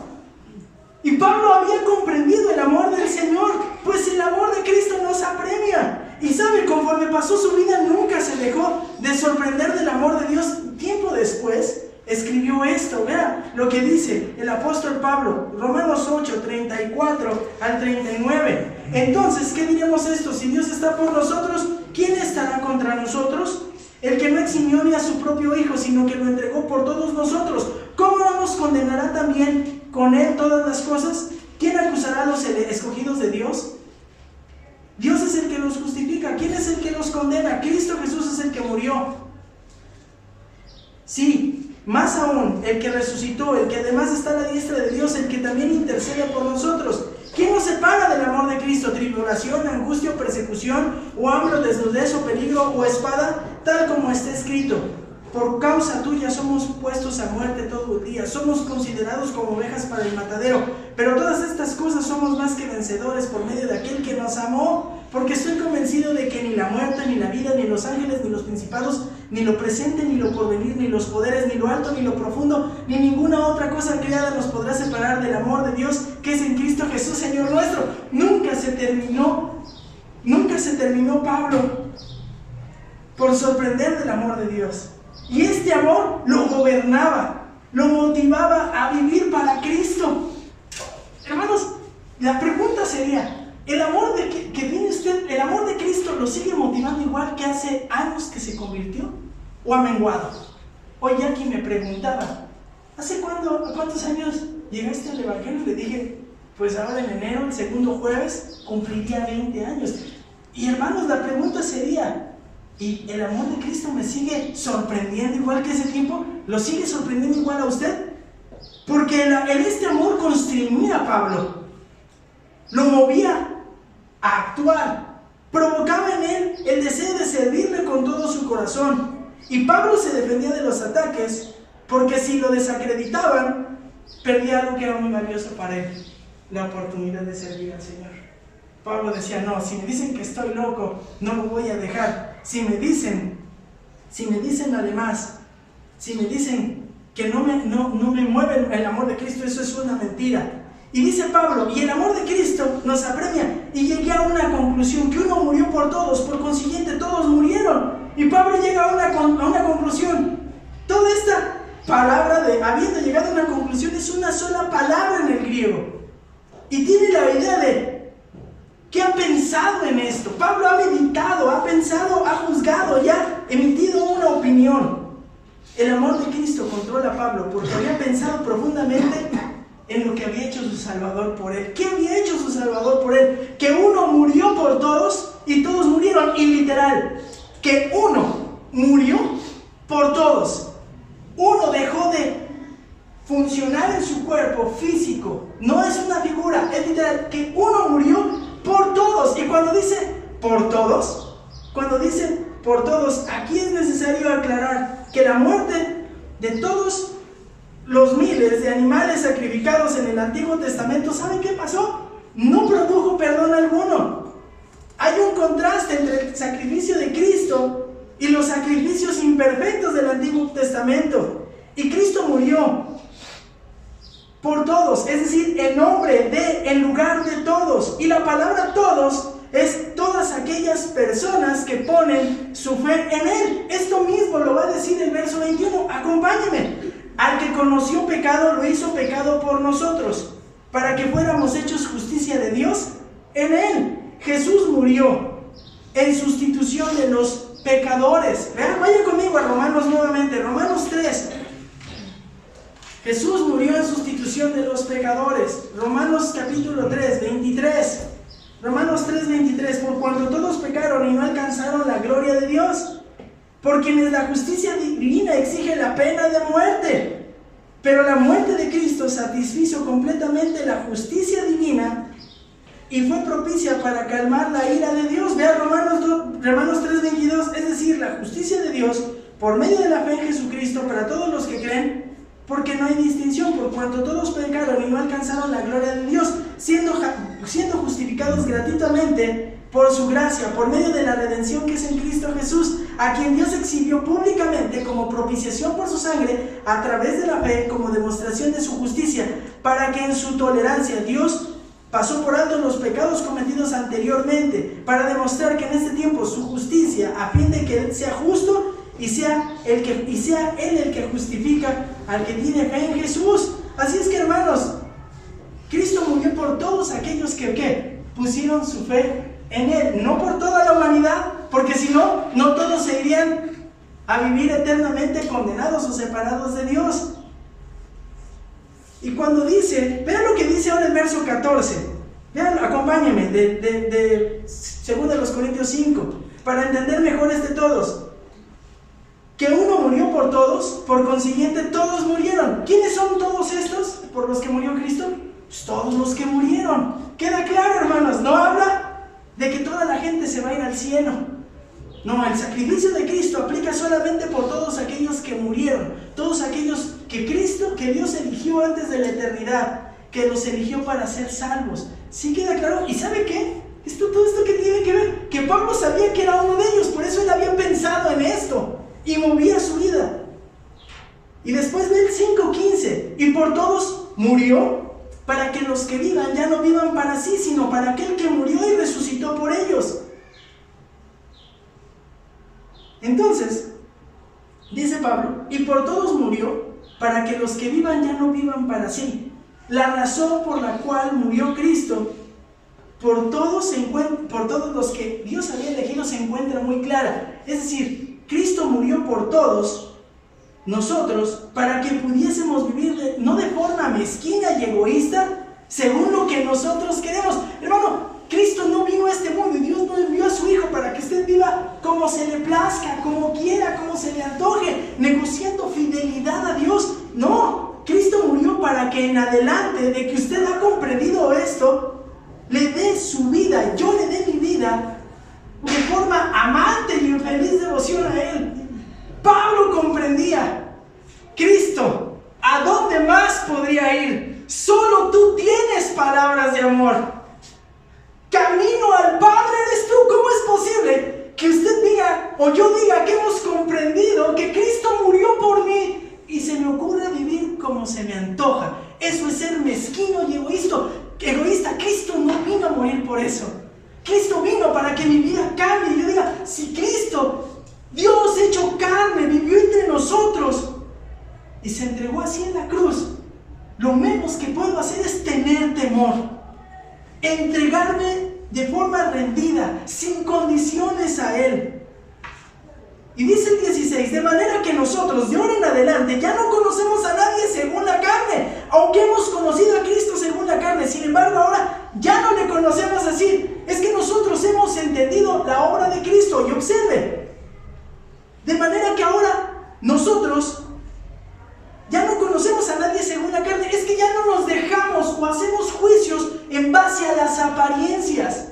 Y Pablo había comprendido el amor del Señor, pues el amor de Cristo nos apremia. Y sabe, conforme pasó su vida, nunca se dejó de sorprender del amor de Dios. Tiempo después escribió esto. Vea lo que dice el apóstol Pablo, Romanos 8, 34 al 39. Entonces, ¿qué diremos esto? Si Dios está por nosotros, ¿quién estará contra nosotros? El que no eximió ni a su propio Hijo, sino que lo entregó por todos nosotros, ¿cómo no nos condenará también con Él todas las cosas? ¿Quién acusará a los escogidos de Dios? Dios es el que los justifica. ¿Quién es el que los condena? Cristo Jesús es el que murió. Sí, más aún, el que resucitó, el que además está a la diestra de Dios, el que también intercede por nosotros. ¿Quién nos separa del amor de Cristo? ¿Tribulación, angustia, persecución, o hambre, desnudez, o peligro, o espada? Tal como está escrito: por causa tuya somos puestos a muerte todo el día, somos considerados como ovejas para el matadero. Pero todas estas cosas somos más que vencedores por medio de aquel que nos amó, porque estoy convencido de que ni la muerte, ni la vida, ni los ángeles, ni los principados, ni lo presente, ni lo porvenir, ni los poderes, ni lo alto, ni lo profundo, ni ninguna otra cosa creada nos podrá separar del amor de Dios que es en Cristo Jesús, Señor nuestro. Nunca se terminó Pablo por sorprender del amor de Dios. Y este amor lo gobernaba, lo motivaba a vivir para Cristo. Hermanos, la pregunta sería: ¿el amor que tiene usted, el amor de Cristo, lo sigue motivando igual que hace años que se convirtió? ¿O ha menguado? Hoy Jackie me preguntaba: ¿cuántos años llegaste al Evangelio? Le dije: pues ahora en enero, el segundo jueves, cumpliría 20 años. Y hermanos, la pregunta sería: ¿y el amor de Cristo me sigue sorprendiendo igual que ese tiempo? ¿Lo sigue sorprendiendo igual a usted? Porque este amor constreñía a Pablo, lo movía a actuar, provocaba en él el deseo de servirle con todo su corazón. Y Pablo se defendía de los ataques, porque si lo desacreditaban, perdía algo que era muy valioso para él: la oportunidad de servir al Señor. Pablo decía: no, si me dicen que estoy loco, no lo voy a dejar. Si me dicen además, si me dicen que no me mueve el amor de Cristo, eso es una mentira. Y dice Pablo: y el amor de Cristo nos apremia, y llegué a una conclusión, que uno murió por todos, por consiguiente todos murieron. Y Pablo llega a una conclusión. Toda esta palabra de habiendo llegado a una conclusión es una sola palabra en el griego. Y tiene la idea de ¿qué ha pensado en esto? Pablo ha meditado, ha pensado, ha juzgado y ha emitido una opinión. El amor de Cristo controla a Pablo, porque había pensado profundamente en lo que había hecho su Salvador por él. ¿Qué había hecho su Salvador por él? Que uno murió por todos y todos murieron. Y literal, que uno murió por todos. Uno dejó de funcionar en su cuerpo físico. No es una figura, es literal, que uno murió por todos. Y cuando dice por todos, aquí es necesario aclarar que la muerte de todos los miles de animales sacrificados en el Antiguo Testamento, ¿saben qué pasó? No produjo perdón alguno. Hay un contraste entre el sacrificio de Cristo y los sacrificios imperfectos del Antiguo Testamento. Y Cristo murió por todos, es decir, en lugar de todos. Y la palabra todos es todas aquellas personas que ponen su fe en Él. Esto mismo lo va a decir el verso 21. Acompáñenme. Al que conoció pecado, lo hizo pecado por nosotros, para que fuéramos hechos justicia de Dios en Él. Jesús murió en sustitución de los pecadores. Vean, vaya conmigo a Romanos nuevamente, Romanos 3. Jesús murió en sustitución de los pecadores. Romanos capítulo 3, 23. Romanos 3, 23. Por cuanto todos pecaron y no alcanzaron la gloria de Dios, por quienes la justicia divina exige la pena de muerte. Pero la muerte de Cristo satisfizo completamente la justicia divina y fue propicia para calmar la ira de Dios. Vean Romanos 3, 22. Es decir, la justicia de Dios por medio de la fe en Jesucristo para todos los que creen, porque no hay distinción, por cuanto todos pecaron y no alcanzaron la gloria de Dios, siendo justificados gratuitamente por su gracia, por medio de la redención que es en Cristo Jesús, a quien Dios exhibió públicamente como propiciación por su sangre, a través de la fe, como demostración de su justicia, para que en su tolerancia Dios pasó por alto los pecados cometidos anteriormente, para demostrar que en este tiempo su justicia, a fin de que Él sea justo y sea Él el que justifica al que tiene fe en Jesús. Así es que, hermanos, Cristo murió por todos aquellos que pusieron su fe en Él, no por toda la humanidad, porque si no, no todos se irían a vivir eternamente condenados o separados de Dios. Y cuando dice, vean lo que dice ahora el verso 14, vean, acompáñenme, de 2 Corintios 5, para entender mejor todos. Que uno murió por todos, por consiguiente todos murieron. ¿Quiénes son todos estos por los que murió Cristo? Pues todos los que murieron. Queda claro, hermanos, no habla de que toda la gente se va a ir al cielo. No, el sacrificio de Cristo aplica solamente por todos aquellos que murieron, todos aquellos que Dios eligió antes de la eternidad, que los eligió para ser salvos. ¿Sí queda claro? ¿Y sabe qué? Todo esto que tiene que ver, que Pablo sabía que era uno de ellos, por eso él había pensado en esto y movía su vida. Y después ve el 5:15, y por todos murió, para que los que vivan ya no vivan para sí, sino para aquel que murió y resucitó por ellos. Entonces, dice Pablo, y por todos murió, para que los que vivan ya no vivan para sí. La razón por la cual murió Cristo por todos los que Dios había elegido se encuentra muy clara. Es decir, Cristo murió por todos nosotros para que pudiésemos vivir no de forma mezquina y egoísta según lo que nosotros queremos. Hermano, Cristo no vino a este mundo y Dios no envió a su Hijo para que usted viva como se le plazca, como quiera, como se le antoje, negociando fidelidad a Dios. No, Cristo murió para que en adelante de que usted ha comprendido esto, le dé su vida, yo le dé mi vida de forma amante y en feliz devoción a Él. Pablo comprendía, Cristo, ¿a dónde más podría ir? Solo tú tienes palabras de amor. Camino al Padre eres tú. ¿Cómo es posible que usted diga, o yo diga, que hemos comprendido que Cristo murió por mí y se me ocurre vivir como se me antoja? Eso es ser mezquino y egoísta. Cristo no vino a morir por eso. Cristo vino para que mi vida cambie. Y yo diga, si Cristo, Dios hecho carne, vivió entre nosotros y se entregó así en la cruz, lo menos que puedo hacer es tener temor, entregarme de forma rendida, sin condiciones a Él. Y dice el 16, de manera que nosotros de ahora en adelante ya no conocemos a nadie según la carne, aunque hemos conocido a Cristo según la carne. Sin embargo, ahora ya no le conocemos así. Es que nosotros hemos entendido la obra de Cristo. Y observe, de manera que ahora nosotros ya no conocemos a nadie según la carne. Es que ya no nos dejamos o hacemos juicios en base a las apariencias.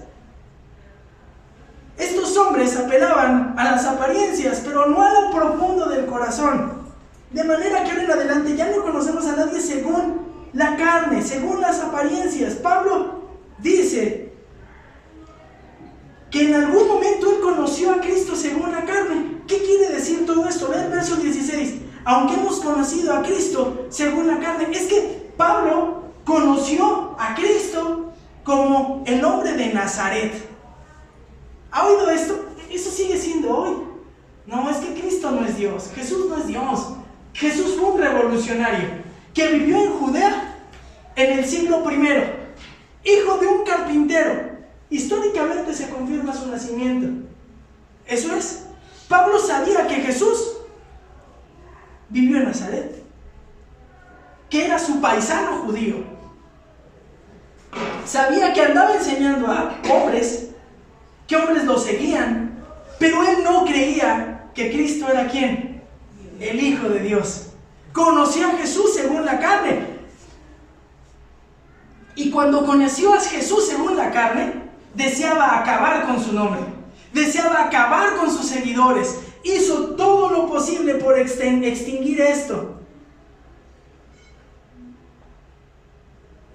Estos hombres apelaban a las apariencias, pero no a lo profundo del corazón. De manera que ahora en adelante ya no conocemos a nadie según la carne, según las apariencias. Pablo dice que en algún momento él conoció a Cristo según la carne. ¿Qué quiere decir todo esto? Ve el verso 16. Aunque hemos conocido a Cristo según la carne. Es que Pablo conoció a Cristo como el hombre de Nazaret. ¿Ha oído esto? Eso sigue siendo hoy. No, es que Cristo no es Dios. Jesús no es Dios. Jesús fue un revolucionario que vivió en Judea en el siglo I, hijo de un carpintero. Históricamente se confirma su nacimiento. Eso es. Pablo sabía que Jesús vivió en Nazaret, que era su paisano judío. Sabía que andaba enseñando a hombres, que hombres lo seguían, pero él no creía que Cristo era ¿quién? El Hijo de Dios. Conoció a Jesús según la carne. Y cuando conoció a Jesús según la carne, deseaba acabar con su nombre, deseaba acabar con sus seguidores, hizo todo lo posible por extinguir esto.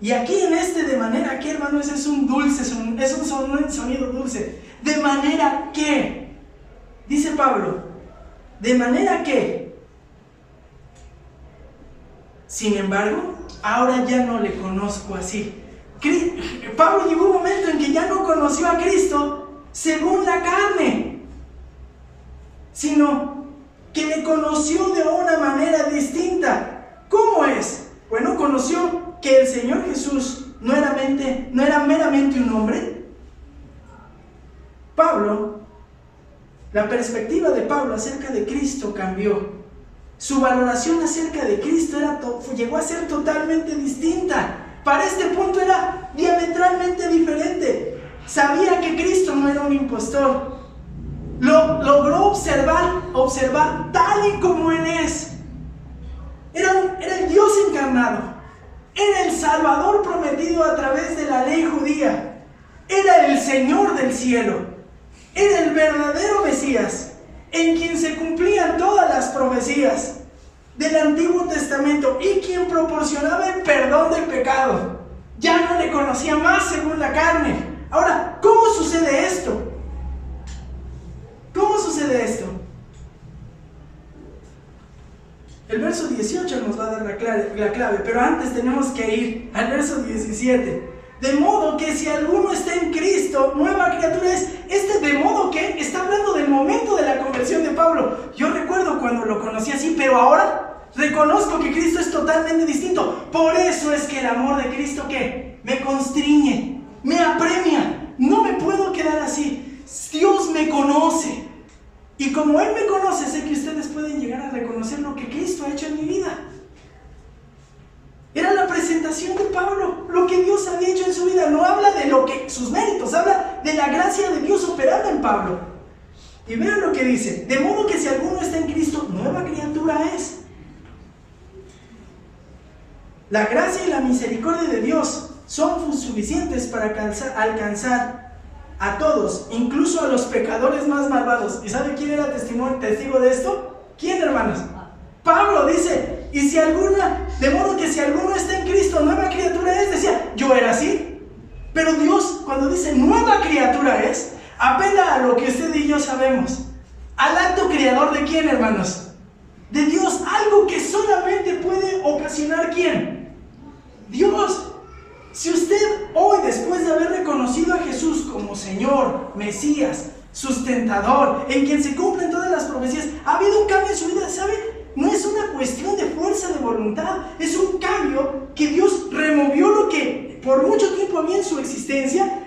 Y aquí en de manera que, hermanos, es un sonido dulce. De manera que, dice Pablo, de manera que, sin embargo, ahora ya no le conozco así. Pablo llegó un momento en que ya no conoció a Cristo según la carne, sino que le conoció de una manera distinta. ¿Cómo es? Bueno, conoció que el Señor Jesús no era meramente un hombre. La perspectiva de Pablo acerca de Cristo cambió. Su valoración acerca de Cristo llegó a ser totalmente distinta. Para este punto era diametralmente diferente. Sabía que Cristo no era un impostor. Lo logró observar tal y como Él es. Era el Dios encarnado. Era el Salvador prometido a través de la ley judía. Era el Señor del cielo. Era el verdadero Mesías, en quien se cumplían todas las profecías del Antiguo Testamento y quien proporcionaba el perdón del pecado. Ya no le conocía más según la carne. Ahora, ¿cómo sucede esto? ¿Cómo sucede esto? El verso 18 nos va a dar la clave, pero antes tenemos que ir al verso 17. De modo que si alguno está en Cristo, nueva criatura es. De modo que está hablando del momento de la conversión de Pablo. Yo recuerdo cuando lo conocí así, pero ahora reconozco que Cristo es totalmente distinto. Por eso es que el amor de Cristo, ¿qué? Me constriñe, me apremia. No me puedo quedar así. Dios me conoce. Y como Él me conoce, sé que ustedes pueden llegar a reconocer lo que Cristo ha hecho en mi vida. Era la presentación de Pablo, lo que Dios había hecho en su vida. No habla de sus méritos, habla de la gracia de Dios operando en Pablo. Y vean lo que dice: de modo que si alguno está en Cristo, nueva criatura es. La gracia y la misericordia de Dios son suficientes para alcanzar a todos, incluso a los pecadores más malvados. ¿Y sabe quién era testigo de esto? ¿Quién, hermanos? Pablo dice: de modo que si alguno está en Cristo, nueva criatura es. Decía, yo era así. Pero Dios, cuando dice nueva criatura es, apela a lo que usted y yo sabemos. Al acto creador de quién, hermanos? De Dios. Algo que solamente puede ocasionar ¿quién? Dios. Si usted hoy, después de haber reconocido a Jesús como Señor, Mesías, sustentador, en quien se cumplen todas las profecías, ha habido un cambio en su vida, ¿sabe? No es una cuestión de fuerza de voluntad, es un cambio que Dios removió lo que por mucho tiempo había en su existencia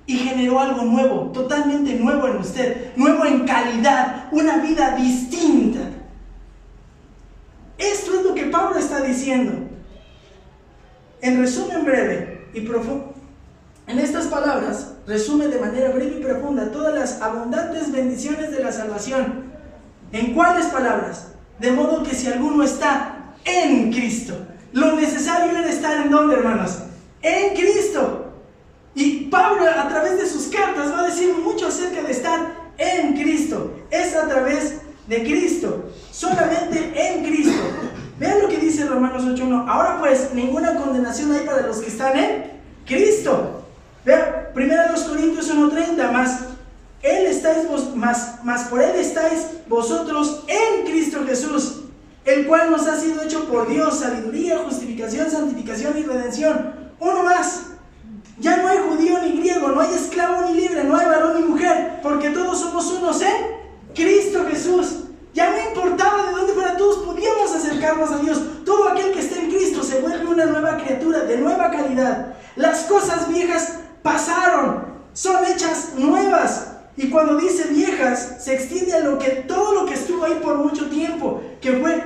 y generó algo nuevo, totalmente nuevo en usted, nuevo en calidad, una vida distinta. Esto es lo que Pablo está diciendo. En resumen breve y profundo, en estas palabras, resume de manera breve y profunda todas las abundantes bendiciones de la salvación. ¿En cuáles palabras? De modo que si alguno está en Cristo, lo necesario era estar ¿en dónde, hermanos? En Cristo. Y Pablo, a través de sus cartas, va a decir mucho acerca de estar en Cristo. Es a través de Cristo, solamente en Cristo. Vean lo que dice Romanos 8:1. Ahora pues, ninguna condenación hay para los que están en Cristo. Vean, 1 Corintios 1:30, mas por Él estáis vosotros en Cristo Jesús, el cual nos ha sido hecho por Dios sabiduría, justificación, santificación y redención. Uno más. Ya no hay judío ni griego, no hay esclavo ni libre, no hay varón ni mujer, porque todos somos unos en Cristo Jesús. Ya no importaba de dónde fuera, todos podíamos acercarnos a Dios. Todo aquel que esté en Cristo se vuelve una nueva criatura, de nueva calidad. Las cosas viejas pasaron, son hechas nuevas. Y cuando dice viejas, se extiende a todo lo que estuvo ahí por mucho tiempo,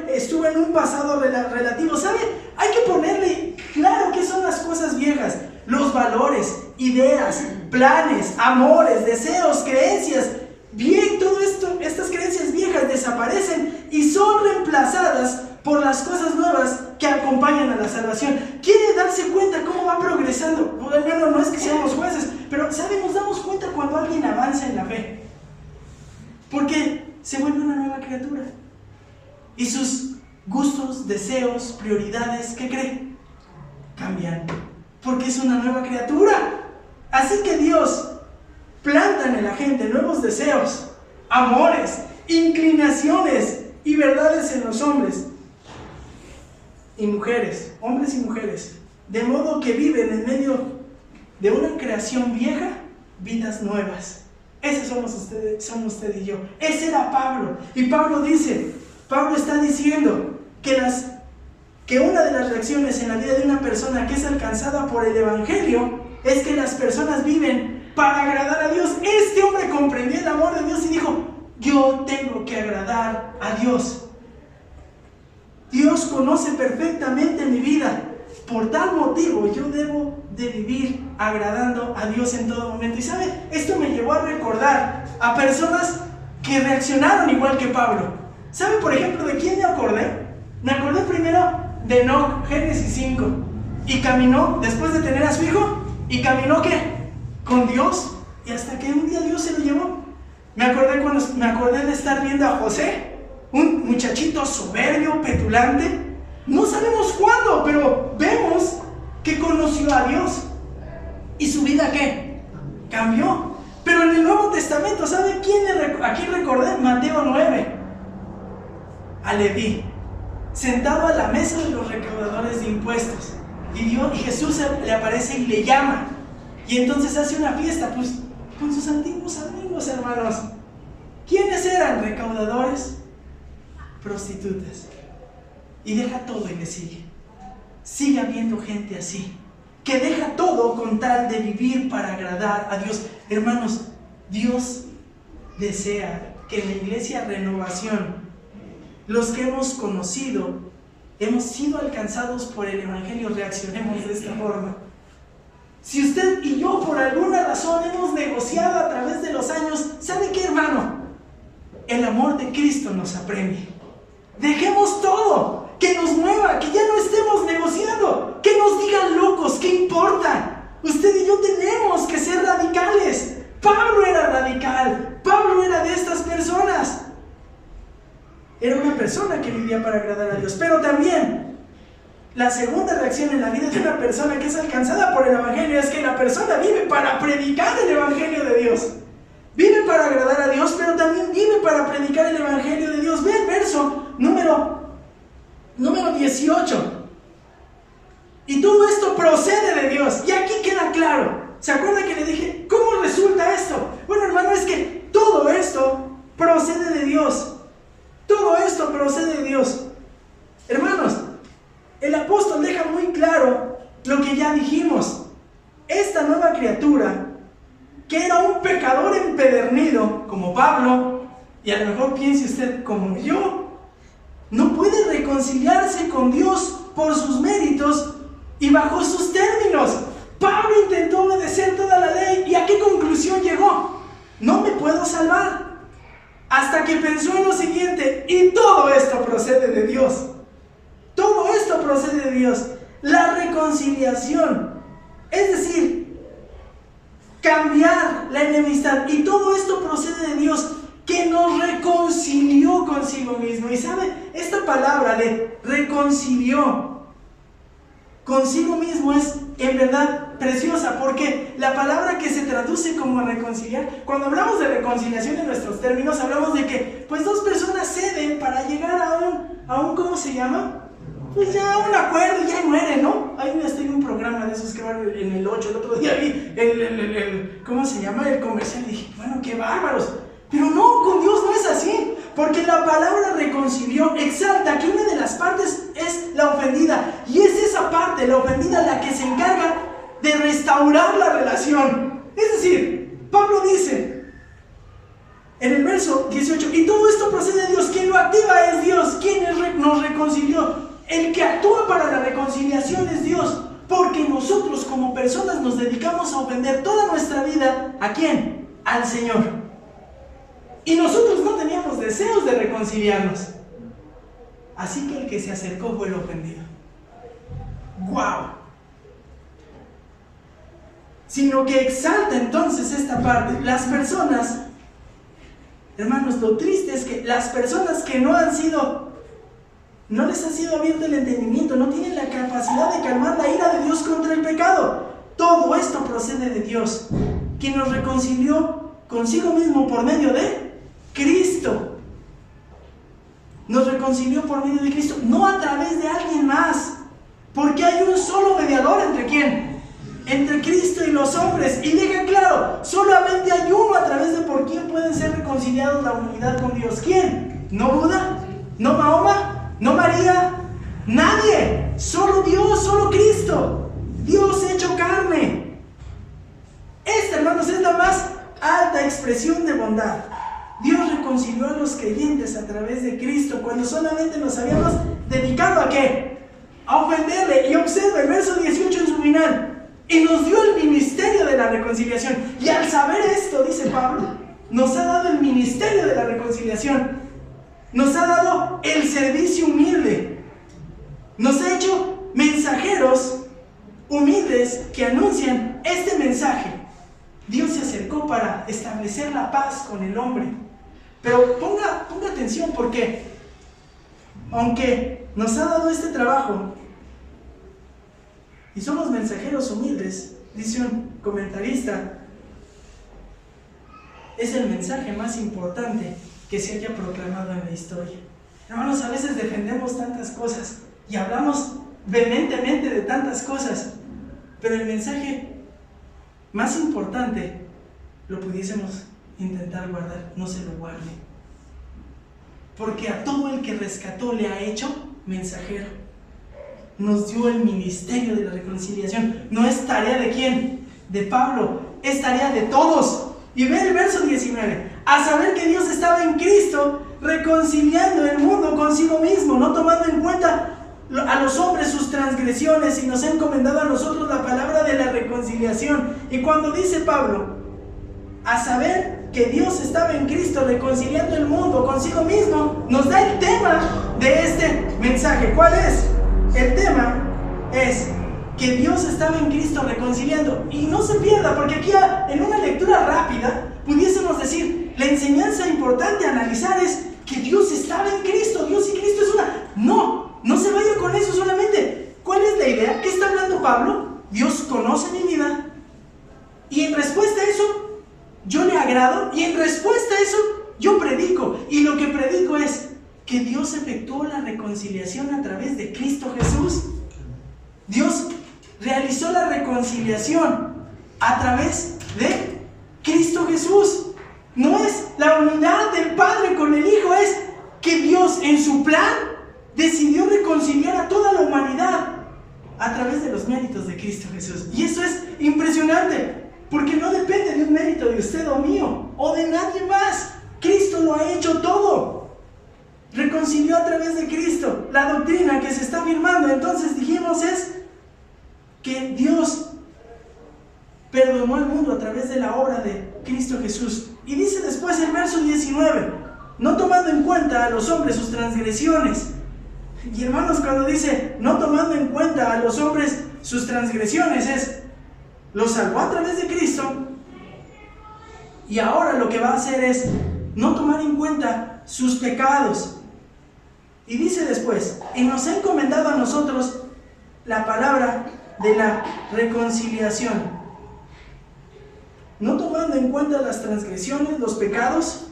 estuvo en un pasado relativo. ¿Sabe? Hay que ponerle claro qué son las cosas viejas. Los valores, ideas, planes, amores, deseos, creencias. Bien, todo esto, estas creencias viejas desaparecen y son reemplazadas por las cosas nuevas que acompañan a la salvación. ¿Quiere darse cuenta cómo va progresando? Bueno, no es que seamos jueces, pero ¿sabe? Nos damos cuenta cuando alguien avanza en la fe, porque se vuelve una nueva criatura y sus gustos, deseos, prioridades, ¿qué cree? Cambian, porque es una nueva criatura. Así que Dios planta en la gente nuevos deseos, amores, inclinaciones y verdades en los hombres y mujeres, hombres y mujeres, de modo que viven en medio de una creación vieja, vidas nuevas. Esos somos usted y yo. Ese era Pablo. Y Pablo está diciendo que una de las reacciones en la vida de una persona que es alcanzada por el Evangelio es que las personas viven para agradar a Dios. Este hombre comprendió el amor de Dios y dijo: yo tengo que agradar a Dios. Dios conoce perfectamente mi vida. Por tal motivo yo debo de vivir agradando a Dios en todo momento. Y ¿sabe? Esto me llevó a recordar a personas que reaccionaron igual que Pablo. ¿Sabe, por ejemplo, de quién me acordé? Me acordé primero de Enoc, Génesis 5. Y caminó, después de tener a su hijo, y caminó ¿qué? Con Dios. Y hasta que un día Dios se lo llevó. Me acordé de estar viendo a José, un muchachito soberbio, petulante. No sabemos cuándo, pero vemos que conoció a Dios. ¿Y su vida qué? Cambió. Pero en el Nuevo Testamento, ¿sabe a quién recordé? Mateo 9. A Leví, sentado a la mesa de los recaudadores de impuestos. Y Jesús le aparece y le llama. Y entonces hace una fiesta, pues, con sus antiguos amigos, hermanos. ¿Quiénes eran? Recaudadores, prostitutas. Y deja todo y le sigue. Sigue habiendo gente así, que deja todo con tal de vivir para agradar a Dios. Hermanos, Dios desea que en la iglesia Renovación, los que hemos conocido, hemos sido alcanzados por el Evangelio, reaccionemos de esta forma. Si usted y yo por alguna razón hemos negociado a través de los años, ¿sabe qué, hermano? El amor de Cristo nos apremia. Dejemos todo, que nos mueva, que ya no estemos negociando, que nos digan locos, ¿qué importa? Usted y yo tenemos que ser radicales. Pablo era radical, Pablo era de estas personas. Era una persona que vivía para agradar a Dios. Pero también la segunda reacción en la vida de una persona que es alcanzada por el Evangelio es que la persona vive para predicar el Evangelio de Dios. Vive para agradar a Dios, pero también vive para predicar el Evangelio de Dios. Ve el verso número 18. Y todo esto procede de Dios. Y aquí queda claro. ¿Se acuerda que le dije, cómo resulta esto? Bueno, hermano, es que todo esto procede de Dios. Todo esto procede de Dios. Hermanos, el apóstol deja muy claro lo que ya dijimos. Esta nueva criatura, que era un pecador empedernido, como Pablo, y a lo mejor piense usted como yo, no puede reconciliarse con Dios por sus méritos y bajo sus términos. Pablo intentó obedecer toda la ley, ¿y a qué conclusión llegó? No me puedo salvar. Hasta que pensó en lo siguiente: y todo esto procede de Dios. Todo esto procede de Dios. La reconciliación, es decir, cambiar la enemistad. Y todo esto procede de Dios, que nos reconcilió consigo mismo. Y sabe, esta palabra de reconcilió consigo mismo es en verdad preciosa, porque la palabra que se traduce como reconciliar, cuando hablamos de reconciliación en nuestros términos, hablamos de que pues dos personas ceden para llegar a un ¿cómo se llama? Pues ya un acuerdo, ya muere, ¿no? Ahí estoy en un programa de esos que van en el 8, el otro día vi ¿cómo se llama? El comercial, y dije, bueno, qué bárbaros. Pero no, con Dios no es así, porque la palabra reconcilió exalta que una de las partes es la ofendida, y es esa parte, la ofendida, la que se encarga de restaurar la relación. Es decir, Pablo dice: verso 18, y todo esto procede de Dios. Quien lo activa es Dios. Quien nos reconcilió. El que actúa para la reconciliación es Dios. Porque nosotros como personas nos dedicamos a ofender toda nuestra vida. ¿A quién? Al Señor. Y nosotros no teníamos deseos de reconciliarnos. Así que el que se acercó fue el ofendido. ¡Guau! Sino que exalta entonces esta parte. Las personas, hermanos, lo triste es que las personas que no les ha sido abierto el entendimiento, no tienen la capacidad de calmar la ira de Dios contra el pecado. Todo esto procede de Dios, quien nos reconcilió consigo mismo por medio de Cristo. Nos reconcilió por medio de Cristo, no a través de alguien más, porque hay un solo mediador. ¿Entre quién? Entre Cristo y los hombres. Y deja claro, solamente hay uno a través de por quien pueden ser reconciliados la humanidad con Dios. ¿Quién? ¿No Buda? ¿No Mahoma? ¿No María? Nadie. Solo Dios, solo Cristo. Dios hecho carne. Esta, hermanos, es la más alta expresión de bondad. Dios reconcilió a los creyentes a través de Cristo cuando solamente nos habíamos dedicado ¿a qué? A ofenderle. Y observa el verso 18 en su final. Y nos dio el ministerio de la reconciliación. Y al saber esto, dice Pablo, nos ha dado el ministerio de la reconciliación. Nos ha dado el servicio humilde. Nos ha hecho mensajeros humildes que anuncian este mensaje. Dios se acercó para establecer la paz con el hombre. Pero ponga atención, porque aunque nos ha dado este trabajo y somos mensajeros humildes, dice un comentarista, es el mensaje más importante que se haya proclamado en la historia. Hermanos, a veces defendemos tantas cosas y hablamos vehementemente de tantas cosas, pero el mensaje más importante lo pudiésemos intentar guardar. No se lo guarde, porque a todo el que rescató le ha hecho mensajero. Nos dio el ministerio de la reconciliación. No es tarea de quién, de Pablo, es tarea de todos. Y ve el verso 19, a saber que Dios estaba en Cristo reconciliando el mundo consigo mismo, no tomando en cuenta a los hombres sus transgresiones, y nos ha encomendado a nosotros la palabra de la reconciliación. Y cuando dice Pablo, a saber que Dios estaba en Cristo reconciliando el mundo consigo mismo, nos da el tema de este mensaje. ¿Cuál es? El tema es que Dios estaba en Cristo reconciliando. Y no se pierda, porque aquí en una lectura rápida pudiésemos decir, la enseñanza importante a analizar es que Dios estaba en Cristo, Dios y Cristo es una. No se vaya con eso solamente. ¿Cuál es la idea? ¿Qué está hablando Pablo? Dios conoce mi vida, y en respuesta a eso yo le agrado, y en respuesta a eso yo predico. Y lo que predico es que Dios efectuó la reconciliación a través de Cristo Jesús. Dios realizó la reconciliación a través de Cristo Jesús. No es la unidad del Padre con el Hijo, es que Dios en su plan decidió reconciliar a toda la humanidad a través de los méritos de Cristo Jesús. Y eso es impresionante, porque no depende de un mérito de usted o mío o de nadie más. Cristo lo ha hecho todo. Reconcilió a través de Cristo. La doctrina que se está afirmando, entonces dijimos, es que Dios perdonó al mundo a través de la obra de Cristo Jesús. Y dice después el verso 19, no tomando en cuenta a los hombres sus transgresiones. Y hermanos, cuando dice no tomando en cuenta a los hombres sus transgresiones, es los salvó a través de Cristo, y ahora lo que va a hacer es no tomar en cuenta sus pecados. Y dice después, y nos ha encomendado a nosotros la palabra de la reconciliación. No tomando en cuenta las transgresiones, los pecados.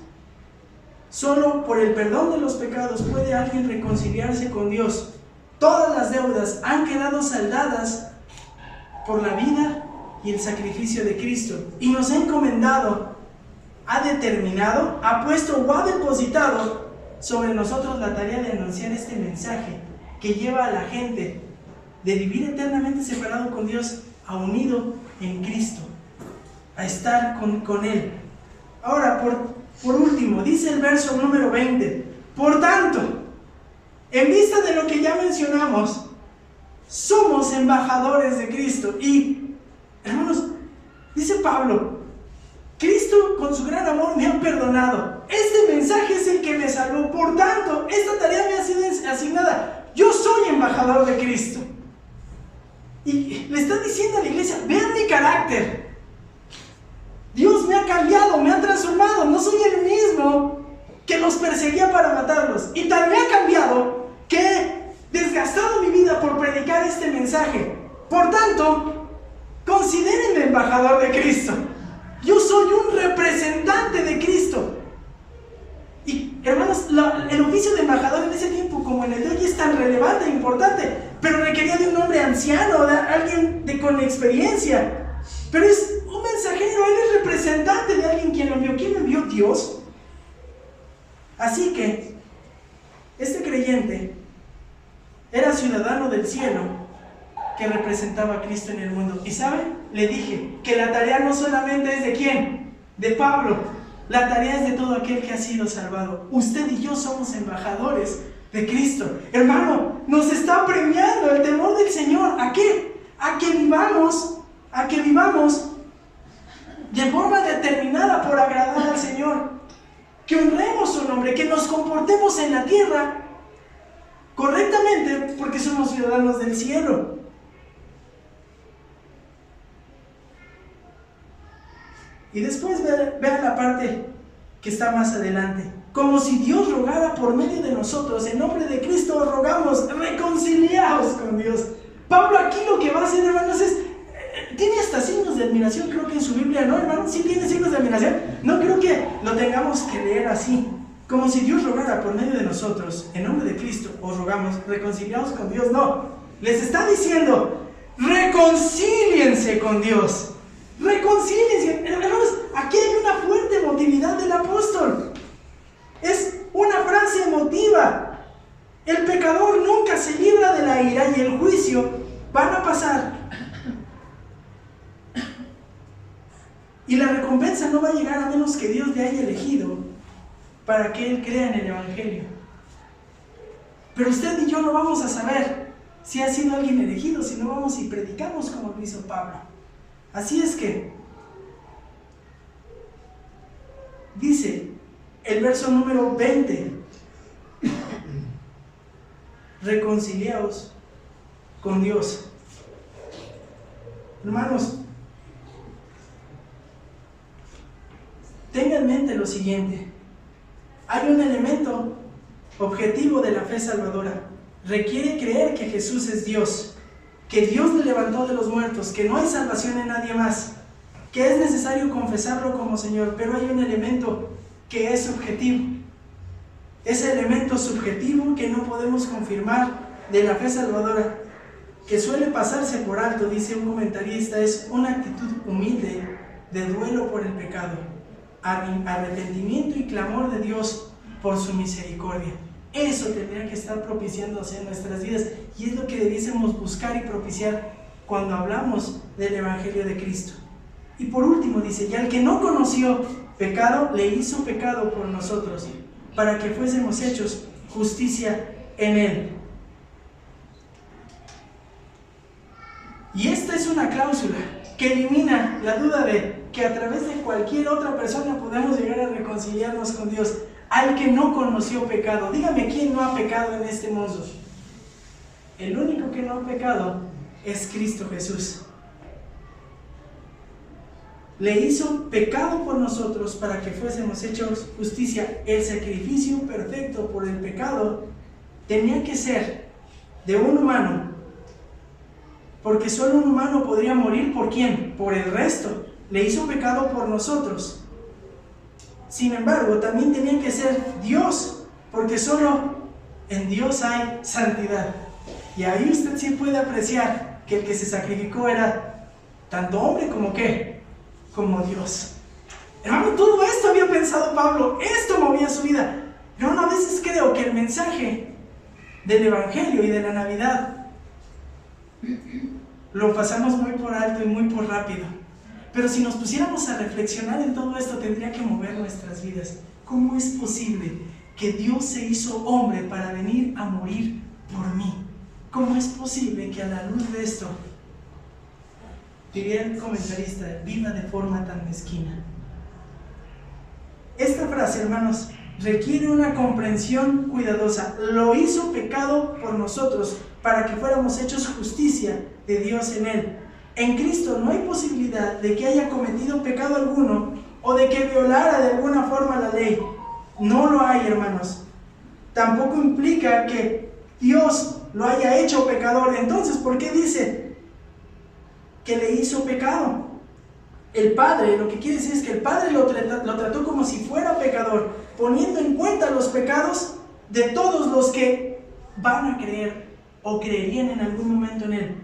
Solo por el perdón de los pecados puede alguien reconciliarse con Dios. Todas las deudas han quedado saldadas por la vida y el sacrificio de Cristo. Y nos ha encomendado, ha determinado, ha puesto o ha depositado sobre nosotros la tarea de anunciar este mensaje que lleva a la gente de vivir eternamente separado con Dios a unido en Cristo, a estar con Él. Ahora, Por último, dice el verso número 20, por tanto, en vista de lo que ya mencionamos, somos embajadores de Cristo. Y, hermanos, dice Pablo, Cristo con su gran amor me ha perdonado. Este mensaje es el que me salvó. Por tanto, esta tarea me ha sido asignada. Yo soy embajador de Cristo. Y le está diciendo a la iglesia, vean mi carácter. Dios me ha cambiado, me ha transformado. No soy el mismo que los perseguía para matarlos. Y tal me ha cambiado que he desgastado mi vida por predicar este mensaje. Por tanto, considérenme embajador de Cristo. Yo soy un representante de Cristo. Y hermanos, el oficio de embajador en ese tiempo como en el de hoy es tan relevante e importante, pero requería de un hombre anciano, de alguien con experiencia. Pero es un mensajero, él es representante de alguien quien lo envió. ¿Quién lo envió? Dios. Así que este creyente era ciudadano del cielo que representaba a Cristo en el mundo. Y ¿saben? Le dije que la tarea no solamente es de ¿quién? De Pablo. La tarea es de todo aquel que ha sido salvado. Usted y yo somos embajadores de Cristo. Hermano, nos está premiando el temor del Señor. ¿A qué? A que vivamos de forma determinada por agradar al Señor. Que honremos su nombre, que nos comportemos en la tierra correctamente porque somos ciudadanos del cielo. Y después vean la parte que está más adelante. Como si Dios rogara por medio de nosotros, en nombre de Cristo rogamos, reconciliaos con Dios. Pablo aquí lo que va a hacer, hermanos, es, tiene hasta signos de admiración, creo que en su Biblia, ¿no, hermano? ¿Sí tiene signos de admiración? No creo que lo tengamos que leer así. Como si Dios rogara por medio de nosotros, en nombre de Cristo, os rogamos, reconciliaos con Dios. No, les está diciendo, reconcíliense con Dios. Reconcíliense. Hermanos, aquí hay una fuerte emotividad del apóstol. Es una frase emotiva. El pecador nunca se libra de la ira y el juicio van a pasar. Y la recompensa no va a llegar a menos que Dios le haya elegido para que él crea en el Evangelio. Pero usted y yo no vamos a saber si ha sido alguien elegido si no vamos y predicamos como lo hizo Pablo. Así es que dice el verso número 20, reconciliaos con Dios. Hermanos, tengan en mente lo siguiente. Hay un elemento objetivo de la fe salvadora. Requiere creer que Jesús es Dios, que Dios le levantó de los muertos, que no hay salvación en nadie más, que es necesario confesarlo como Señor. Pero hay un elemento que es subjetivo. Ese elemento subjetivo que no podemos confirmar de la fe salvadora, que suele pasarse por alto, dice un comentarista, es una actitud humilde de duelo por el pecado, arrepentimiento y clamor de Dios por su misericordia. Eso tendría que estar propiciándose en nuestras vidas y es lo que debiésemos buscar y propiciar cuando hablamos del Evangelio de Cristo. Y por último dice, y al que no conoció pecado, le hizo pecado por nosotros, para que fuésemos hechos justicia en él. Y esta es una cláusula que elimina la duda de que a través de cualquier otra persona podemos llegar a reconciliarnos con Dios. Al que no conoció pecado. Dígame, ¿quién no ha pecado en este mundo? El único que no ha pecado es Cristo Jesús. Le hizo pecado por nosotros para que fuésemos hechos justicia. El sacrificio perfecto por el pecado tenía que ser de un humano, porque solo un humano podría morir. ¿Por quién? Por el resto. Le hizo pecado por nosotros. Sin embargo, también tenía que ser Dios, porque solo en Dios hay santidad. Y ahí usted sí puede apreciar que el que se sacrificó era tanto hombre como ¿qué? Como Dios. Hermano, todo esto había pensado Pablo, esto movía su vida. Pero a veces creo que el mensaje del Evangelio y de la Navidad lo pasamos muy por alto y muy por rápido. Pero si nos pusiéramos a reflexionar en todo esto, tendría que mover nuestras vidas. ¿Cómo es posible que Dios se hizo hombre para venir a morir por mí? ¿Cómo es posible que a la luz de esto, diría el comentarista, viva de forma tan mezquina? Esta frase, hermanos, requiere una comprensión cuidadosa. Lo hizo pecado por nosotros, para que fuéramos hechos justicia de Dios en Él. En Cristo no hay posibilidad de que haya cometido pecado alguno o de que violara de alguna forma la ley. No lo hay, hermanos. Tampoco implica que Dios lo haya hecho pecador. Entonces, ¿por qué dice que le hizo pecado? El Padre, lo que quiere decir es que el Padre lo trató como si fuera pecador, poniendo en cuenta los pecados de todos los que van a creer o creerían en algún momento en Él.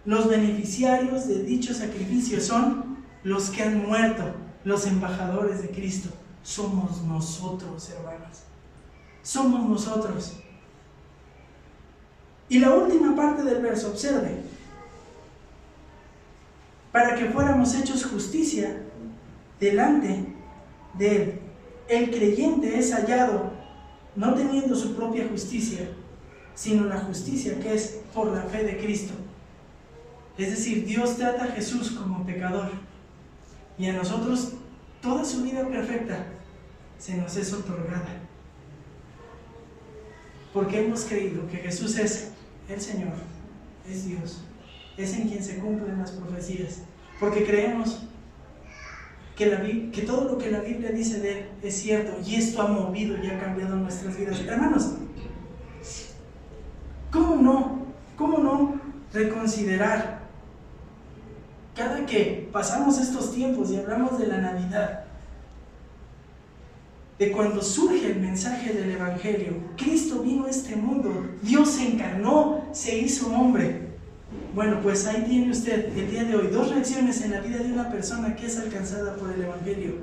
Los beneficiarios de dicho sacrificio son los que han muerto, los embajadores de Cristo. Somos nosotros, hermanos. Somos nosotros. Y la última parte del verso, observe. Para que fuéramos hechos justicia delante de Él. El creyente es hallado no teniendo su propia justicia, sino la justicia que es por la fe de Cristo. Es decir, Dios trata a Jesús como pecador y a nosotros toda su vida perfecta se nos es otorgada. Porque hemos creído que Jesús es el Señor, es Dios, es en quien se cumplen las profecías. Porque creemos que todo lo que la Biblia dice de Él es cierto, y esto ha movido y ha cambiado nuestras vidas. Hermanos, ¿cómo no reconsiderar cada que pasamos estos tiempos y hablamos de la Navidad, de cuando surge el mensaje del Evangelio? Cristo vino a este mundo, Dios se encarnó, se hizo hombre. Bueno, pues ahí tiene usted el día de hoy dos reacciones en la vida de una persona que es alcanzada por el Evangelio.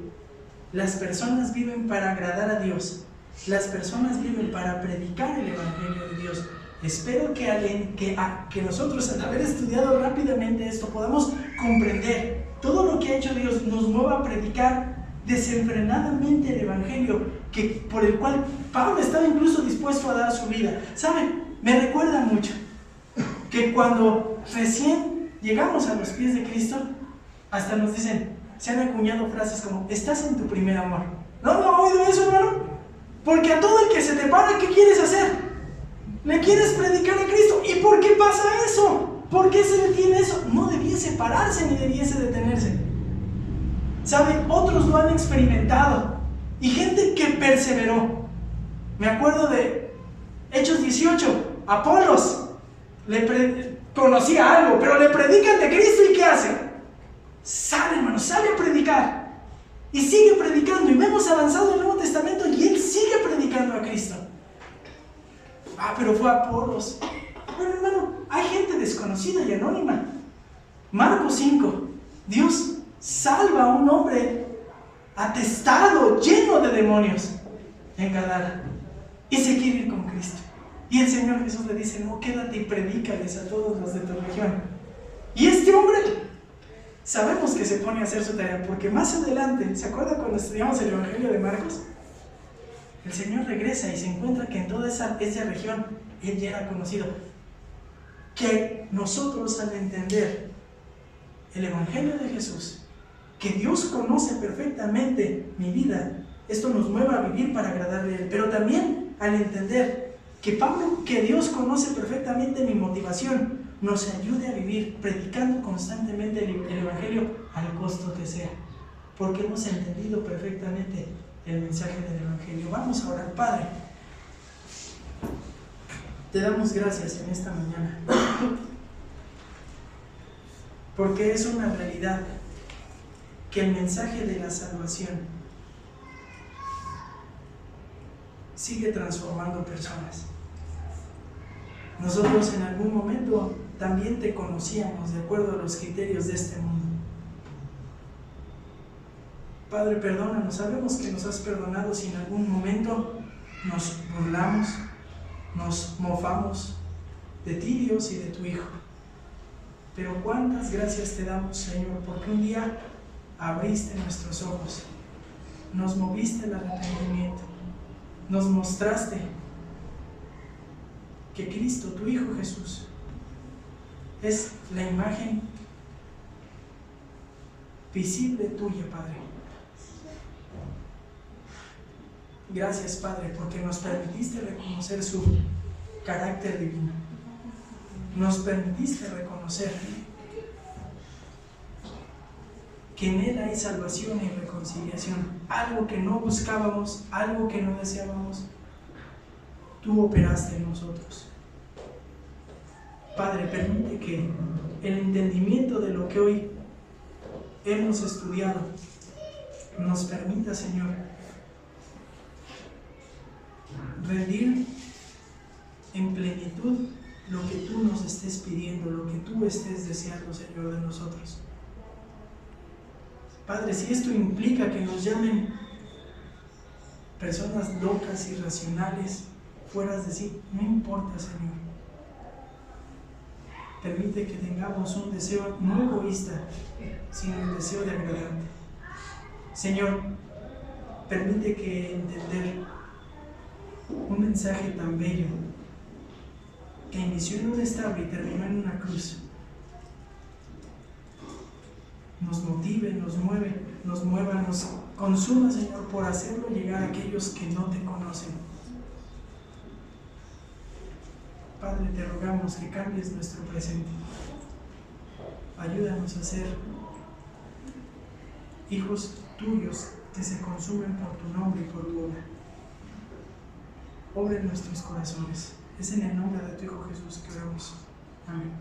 Las personas viven para agradar a Dios, las personas viven para predicar el Evangelio de Dios. Espero que nosotros, al haber estudiado rápidamente esto, podamos comprender todo lo que ha hecho Dios, nos mueva a predicar desenfrenadamente el Evangelio, por el cual Pablo estaba incluso dispuesto a dar su vida. ¿Saben? Me recuerda mucho que cuando recién llegamos a los pies de Cristo, hasta nos dicen, se han acuñado frases como, estás en tu primer amor. ¿No ha oído eso, hermano? Porque a todo el que se te para, ¿qué quieres hacer? Le quieres predicar a Cristo. ¿Y por qué pasa eso? ¿Por qué se detiene eso? No debiese pararse ni debiese detenerse. ¿Sabe? Otros lo han experimentado. Y gente que perseveró. Me acuerdo de Hechos 18. Apolos conocía algo, pero le predican de Cristo, ¿y qué hace? Sale, hermano, sale a predicar. Y sigue predicando. Y vemos avanzado el Nuevo Testamento y él sigue predicando a Cristo. Pero fue Apolos. Bueno, hermano, hay gente desconocida y anónima. Marcos 5. Dios salva a un hombre atestado, lleno de demonios, en Gadara, y se quiere ir con Cristo. Y el Señor Jesús le dice, no, quédate y predícales a todos los de tu región. Y este hombre, sabemos que se pone a hacer su tarea, porque más adelante, ¿se acuerda cuando estudiamos el Evangelio de Marcos? El Señor regresa y se encuentra que en toda esa región Él ya era conocido. Que nosotros, al entender el Evangelio de Jesús, que Dios conoce perfectamente mi vida, esto nos mueve a vivir para agradarle a Él. Pero también al entender que Dios conoce perfectamente mi motivación, nos ayude a vivir predicando constantemente el Evangelio al costo que sea, porque hemos entendido perfectamente el mensaje del Evangelio. Vamos a orar. Padre, te damos gracias en esta mañana, porque es una realidad que el mensaje de la salvación sigue transformando personas. Nosotros en algún momento también te conocíamos de acuerdo a los criterios de este mundo. Padre, perdónanos, sabemos que nos has perdonado si en algún momento nos burlamos, nos mofamos de ti, Dios, y de tu Hijo. Pero cuántas gracias te damos, Señor, porque un día abriste nuestros ojos, nos moviste el arrepentimiento, nos mostraste que Cristo, tu Hijo Jesús, es la imagen visible tuya, Padre. Gracias, Padre, porque nos permitiste reconocer su carácter divino. Nos permitiste reconocer que en Él hay salvación y reconciliación. Algo que no buscábamos, algo que no deseábamos, tú operaste en nosotros. Padre, permite que el entendimiento de lo que hoy hemos estudiado nos permita, Señor, rendir en plenitud lo que tú nos estés pidiendo, lo que tú estés deseando, Señor, de nosotros. Padre, si esto implica que nos llamen personas locas, irracionales, fueras de sí, no importa, Señor. Permite que tengamos un deseo no egoísta, sino el deseo de agradarte. Señor, permite que entender un mensaje tan bello que inició en un establo y terminó en una cruz nos motive, nos mueva, nos consuma, Señor, por hacerlo llegar a aquellos que no te conocen. Padre, te rogamos que cambies nuestro presente. Ayúdanos a ser hijos tuyos que se consumen por tu nombre y por tu obra. Obra en nuestros corazones. Es en el nombre de tu Hijo Jesús que oramos. Amén.